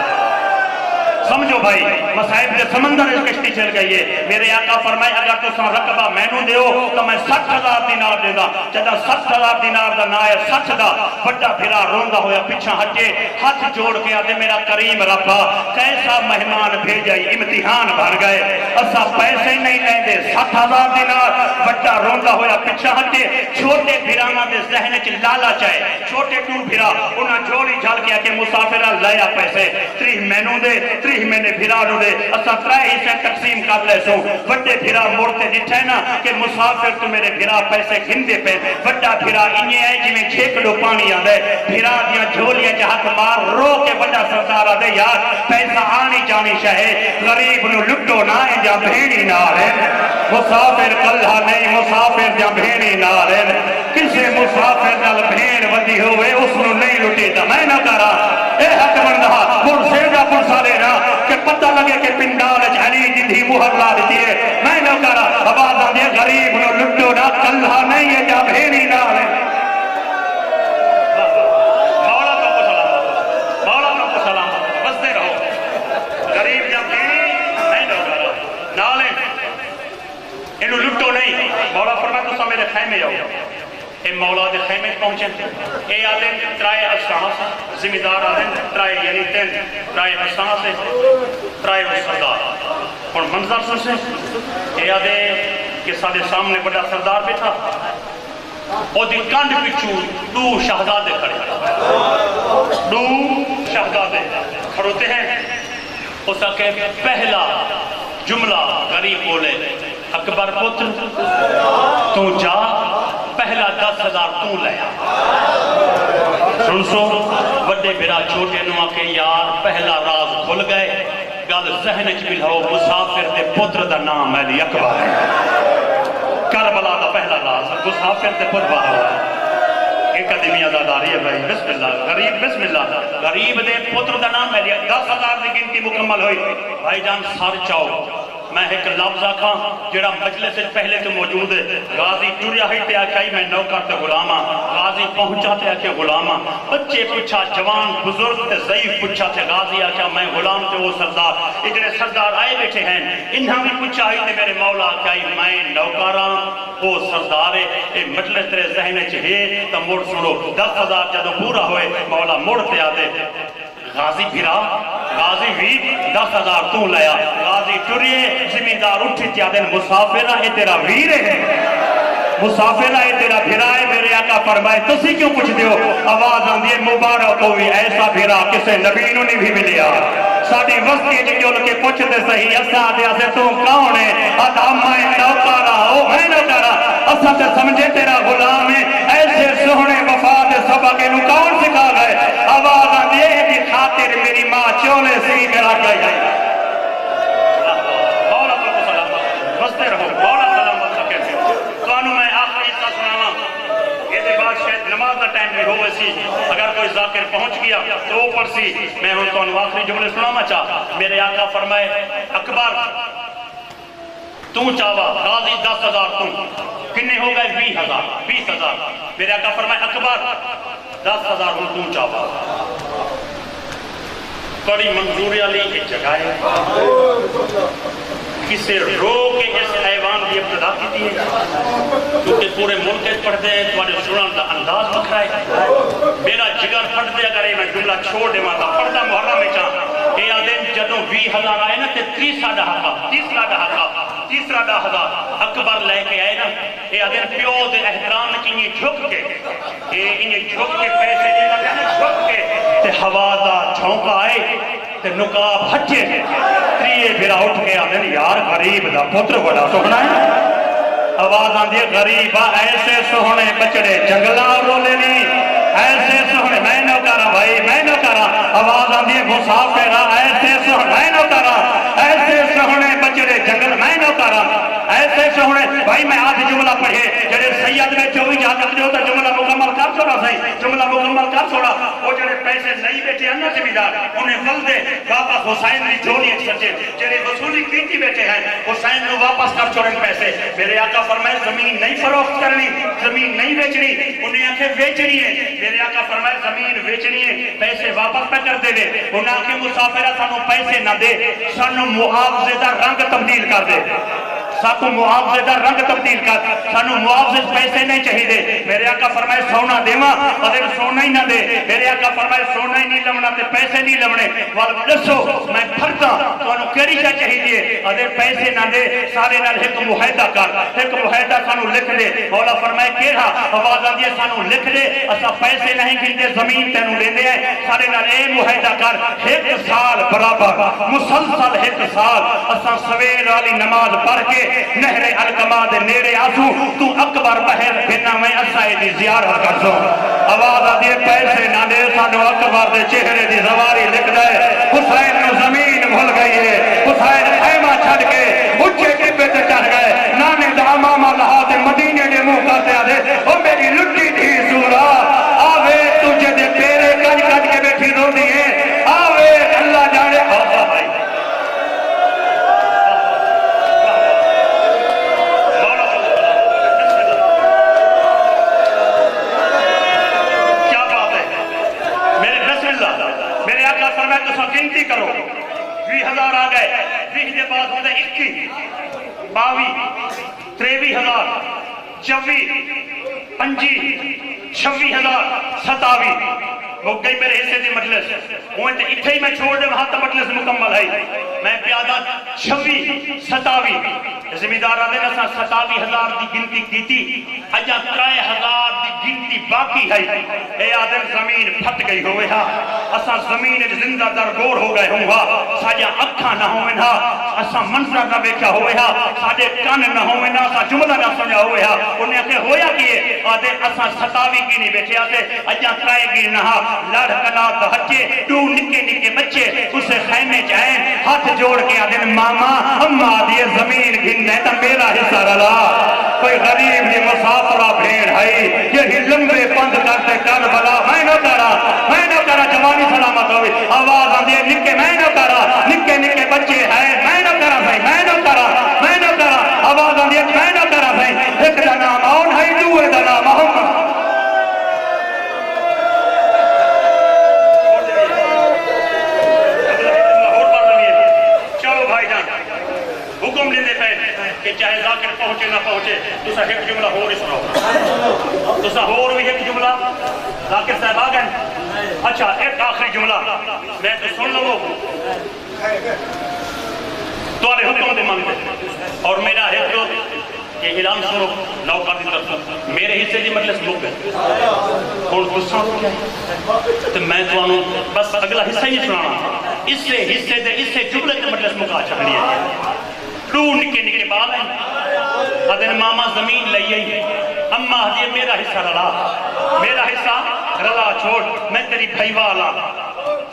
سمجھو بھائی مصائب کے سمندر اس کشتی چل گئی ہے. میرے آقا فرمائے اگر تساں رقبہ مینوں دیو تو میں 60,000 دینار دیندا. جدا 60,000 دینار دا نا ہے 60 دا بڑا بھرا روندا ہویا پیچھے ہٹے ہاتھ جوڑ کے آدھے میرا کریم ربا کیسا مہمان بھیجائی امتحان بھر گئے اسا پیسے نہیں لیندے 60,000 دینار. بڑا روندا ہویا پیچھے ہٹے چھوٹے بھراواں دے ذہن وچ لالچ ہے. چھوٹے ٹو بھرا انہاں جھولی جھل کے کہ مسافرہ لیا پیسے 30 مینوں دے 30 مہینے بھرا نو دے اسا 3 حصے تقسیم کر لے سو. بڑے بھرا مڑتے ڈٹھے نا کہ مسافر تو میرے بھرا پیسے گھندے پے. بڑا بھرا انہیں ہے جویں چھیکڑو پانی آندے بھرا دیاں جھولیاں چ ہاتھ مار رو کے بڑا سردار آدے یار پیسہ آنی جانی شاہے غریب نو لٹو نہ جا بھیڑی نال ہے. مسافر کلھا نہیں مسافر جا بھیڑی نال ہے. کسے مسافر نال بھیڑ ودی ہوئے اس نو نہیں لٹی تا میں نہ کرا اے حق بندہ مڑ سیدھا پرسا لینا کہ پتہ لگے کہ پنڈال علی جدھی مہر لا دیتی ہے. میں نہ کرا آواز آدھے غریب نو لٹو نہ کلھا نہیں ہے جا بھیڑی نال ہے. مولا فرمایا تو میرے خیمے جاؤ. اے مولا دے خیمے پہنچے اے آدھے ترائے اساس زمیندار آدھے ترائے یعنی ترائے اساس ترائے سردار. اور منظر سن سے اے آدھے کہ سارے سامنے بڑا سردار بیٹھا او دی کانڈ پچھو 2 شہزادے کھڑے 2 شہزادے کھڑوتے ہیں. اس کا پہلا جملہ غریب بولے اکبر پتر تو جا پہلا 10,000 تو لیا. سن سو بڑے بھرا چھوٹے نما کے یار پہلا راز کھل گئے گل ذہن چ بلھاؤ مسافر دے پتر دا نام علی اکبر ہے. کربلا دا پہلا راز مسافر دے پتر باہر ایک قدیمی عزاداری ہے بھائی. بسم اللہ غریب بسم اللہ غریب دے پتر دا نام علی 10,000 دی گنتی مکمل ہوئی. بھائی جان سار چاہو میں ایک لفظ آکھاں جڑا مجلس سے پہلے تو موجود ہے. غازی ٹوریا ہی تے آکھائی میں نوکر تے غلاماں غازی پہنچا تے آکھے غلاماں بچے پوچھا جوان بزرگ تے ضعیف پوچھا تے غازی آکھا میں غلام تے وہ سردار. یہ جڑے سردار آئے بیٹھے ہیں انہاں بھی پوچھا ہی تے میرے مولا آکھائی میں نوکراں وہ سردار ہے. اے مجلس تیرے ذہن چ ہے تے مڑ سنو 10,000 جدوں پورا ہوئے مولا مڑ تے آدے غازی بھرا غازی بھی 10,000 تو لیا. غازی ٹریے زمیندار اٹھی جادن مسافرہ اے تیرا ویر ہے مسافرہ اے تیرا بھرا ہے. میرے آقا فرمائے تسی کیوں پوچھ دیو آواز آندھی ہے مبارک ہوئی ایسا بھرا کسے نبی نو نہیں بھی ملیا. ساڑی وسطی جل کے پوچھتے صحیح اسا دیا سے تو کون ہے آدھا میں نوکارا او میں نوکارا اسا تے سمجھے تیرا غلام ہے ایسے سہنے وفاد سبق انو کون سکھا گئے. آواز آندھی ہے کہ خاطر میری ماں چولے سی میرا گئی. مولا تو سلام بستے رہو مولا سلامت سکے تو انو میں آخری حصہ سناواں. یہ بعد شاید نماز کا ٹائم بھی ہوئے سی اگر کوئی ذاکر پہنچ گیا تو اوپر سی میں ہوں تو آخری جملے سناما چاہ. میرے آقا فرمائے اکبر تو چاہوا غازی 10,000 تو کنے ہو گئے 20,000. میرے آقا فرمائے اکبر 10,000 تو چاہوا بڑی منظوری علی کی جگہ ہے کسے رو کے اس ایوان کی ابتدا کی دی ہے کیونکہ پورے ملک پڑھتے ہیں تمہارے سنان کا انداز بکھرا ہے. میرا جگر پڑھتے اگر یہ میں جملہ چھوڑ دے ماتا پڑھتا محرم میں چاہاں یہ آدھیں جدوں 20,000 آئے نا تے 30 ڈھاکا اکبر لے کے آئے نا یہ آدھیں پیو دے احترام کی انہیں جھک کے پیسے دے لگا نا جھک کے تے ہوا دا جھونکا آئے تے نقاب ہٹے تریے بھیرا اٹھ کے آدھیں یار غریب دا پتر بڑا سونا ہے. آواز آندھی ہے غریبہ ایسے سونے بچڑے جنگلہ رولے نہیں ایسے سونے میں نہ کرا بھائی میں نہ کرا. آواز آندھی ہے مسافرہ ایسے سونے میں نہ کرا ایسے سونے بچڑے جنگل میں نہ کرا ایسے سونے. بھائی میں آدھ جملہ پڑھے جڑے سید میں جو بھی جاگت جو تا جملہ مکمل کر چھوڑا سے سائیں جملہ مکمل کر چھوڑا وہ جڑے پیسے نہیں بیٹھے ہیں نا زمیندار انہیں ولدے واپس حسین دی جھولی ایک سچے جڑے وصولی کیتی بیٹھے ہیں حسین کو واپس کر چھوڑیں پیسے میرے آقا فرمائے زمین نہیں فروخت کرنی زمین نہیں بیچنی انہیں آنکھیں بیچنی ہے میرے آقا فرمائے زمین بیچنی ہے پیسے واپس پہ کر دے انہیں آنکھیں مسافرہ سانو پیسے نہ دے سانو معاوضے دا رنگ تبدیل کر دے ساتھوں معاوضے دا رنگ تبدیل کر سانو معاوضے پیسے نہیں چاہی دے میرے آقا فرمائے سونا دیواں اگر سونا ہی نہ دے میرے آقا فرمائے سونا ہی نہیں لمنا تے پیسے نہیں لمنے والو دسو میں پھرتا تو انہوں کیری شاہ چاہی دیے اگر پیسے نہ دے سارے نال ایک معاہدہ کر ایک معاہدہ سانو لکھ دے مولا فرمائے کیڑا آواز آدھی سانو لکھ دے اسا پیسے نہیں گھنٹے زمین تینوں دے دے سارے نال اے معاہدہ کر ایک سال برابر مسلسل ایک سال اسا سویر والی نماز پڑھ کے نہر الکما دے نیڑے آسوں تو اکبر بہر بنا میں اسائے دی زیارت کر سو آواز آدھی پیسے نہ دے سانو اکبر دے چہرے دی زواری لکھ دے حسین نو زمین بھول گئی ہے حسین خیمہ چھڑ کے اچھے ٹپے تے چڑھ گئے نانے دا امامہ لہا دے مدینے دے منہ کرتے آدھے او میری لٹی تھی سورا آوے تجھے دے پیرے کج کج کے بیٹھی رو دیئے آوے اللہ جانے آوہ بھائی گنتی کرو 20,000 آ گئے 20 کے بعد ہوتے 21 22 23,000 24 25 26,000 27 وہ گئی میرے حصے دی مجلس وہ اتھے ہی میں چھوڑ دے وہاں تا مجلس مکمل ہے میں پیادہ 26 27 زمیندار آدھے نسا 27,000 دی گنتی کی تھی اجا 3,000 دی گنتی باقی ہے اے آدم زمین پھٹ گئی ہوئے ہاں اسا زمین زندہ درگور ہو گئے ہوں ہاں ساجا اکھا نہ ہوئے ہاں اسا منظر نہ بیکھا ہوئے ہاں ساجے کان نہ ہوئے ہاں اسا جملہ نہ سمجھا ہوئے ہاں انہیں کہ ہویا کیے آدھے اسا 27 کی نہیں بیٹھے آتے اجا 3 کی نہ لڑ کنا دہچے تو نکے نکے بچے اسے خیمے جائیں ہاتھ جوڑ کے آدھے ماما ہم آدھے زمین گھننے تا میرا حصہ رلا کوئی غریب دی مسافرہ بھیڑ ہے یہی لمبے پند کرتے کربلا میں نہ کرا جوانی سلامت ہوئی آواز آدھے نکے میں نہ کرا نکے نکے بچے ہیں میں نہ کرا بھائی میں نہ کرا آواز آدھے میں نہ کرا بھائی ایک دا نام آن ہے دوے دا نام محمد حکم لینے پہ کہ چاہے ذاکر پہنچے نہ پہنچے تسا ایک جملہ ہو رہی سنو تسا ہو رہی ایک جملہ ذاکر صاحب آگئے اچھا ایک آخری جملہ میں تو سن لوں توارے حکم دے مانگتے اور میرا ایک یہ اعلان سنو نوکر دی طرف میرے حصے دی مجلس لوگ گئے اور غصہ ہو گیا تو میں تو آنوں بس اگلا حصہ ہی سنانا اس سے حصے دے اس سے جملے کے مجلس مکا چکڑی ہے رو نکے نکے بال ہیں حضر ماما زمین لئی ہے اممہ حضیر میرا حصہ رلا چھوڑ میں تیری بھائی والا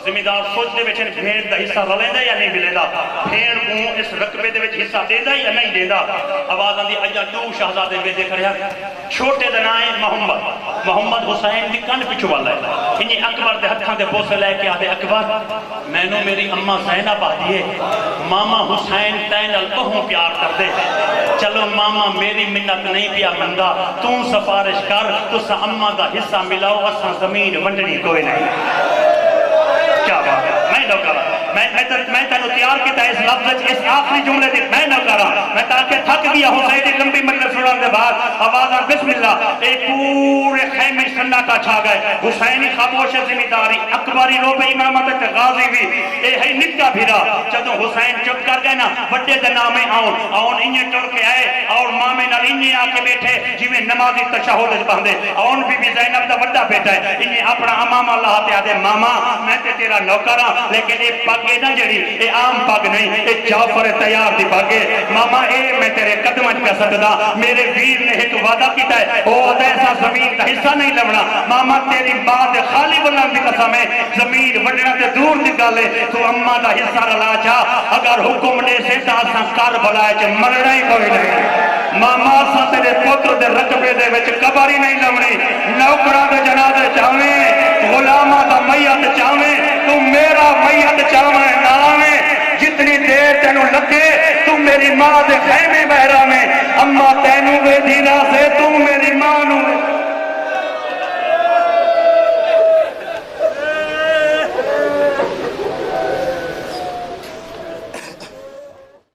زمیندار سوچ دے بیٹھے بھیڑ دا حصہ رلیں دا یا نہیں ملے دا بھیڑ کو اس رقبے دے بیٹھے حصہ دے دا یا نہیں دے دا آواز آندھی اجا 2 شہزادے بے دے کھڑیا چھوٹے دنائیں محمد حسین دی کن پچھو والا ہے انہیں اکبر دے ہتھاں دے بوسے لے کے آدھے اکبر میں نو میری اممہ زینب آدھی ہے ماما حسین تین البہوں پیار کر دے چلو ماما میری منت نہیں پیا مندہ تو سفارش کر تو سا اممہ دا حصہ ملاؤ اساں زمین ونڈنی کوئی نہیں کیا بات ہے میں نہ کرا میں تینو تیار کیتا اس لفظ اس آخری جملے دی میں نہ کرا میں تاکہ تھک گیا حسین دی لمبی مجلس سنان دے بعد آواز آن بسم اللہ ایک پورے خیمے سناٹا چھا گئے حسینی خاموش زمینداری اکبری روبے امامت غازی بھی اے ہے نکا بھیرا جدو حسین چپ کر گئے نا بڑے دے نامے آن انہیں ٹر کے آئے اور مامے نال انہیں آ کے بیٹھے جی میں نمازی تشہد باندھے آن بی زینب دا بڑا بیٹا ہے انہیں اپنا امام اللہ تے آدھے ماما میں تے تیرا نوکرا لیکن ایک پاک اے نا جڑی اے عام پگ نہیں، اے جعفر تیار دی پگ ہے ماما، اے میں تیرے قدماں پہ سجدا، میرے ویر نے ایک وعدہ کیتا ہے او ایسا زمین کا حصہ نہیں لبنا ماما، تیری ماں دے خالی بلند دی قسم ہے، زمین وڈنا تے دور دی گل ہے، تو اماں دا حصہ رلا جا، اگر حکم دے سے تا اساں کربلا وچ مرنا ہی کوئی نہیں ماما، اساں تیرے پتر دے رقبے دے وچ قبر ہی نہیں لبنی، نوکراں دے جنازے چاویں، غلاماں دا میت چاویں، تو میرا میت چاویں نہ آویں، جتنی دیر تینوں لگے تو میری ماں دے خیمے بہران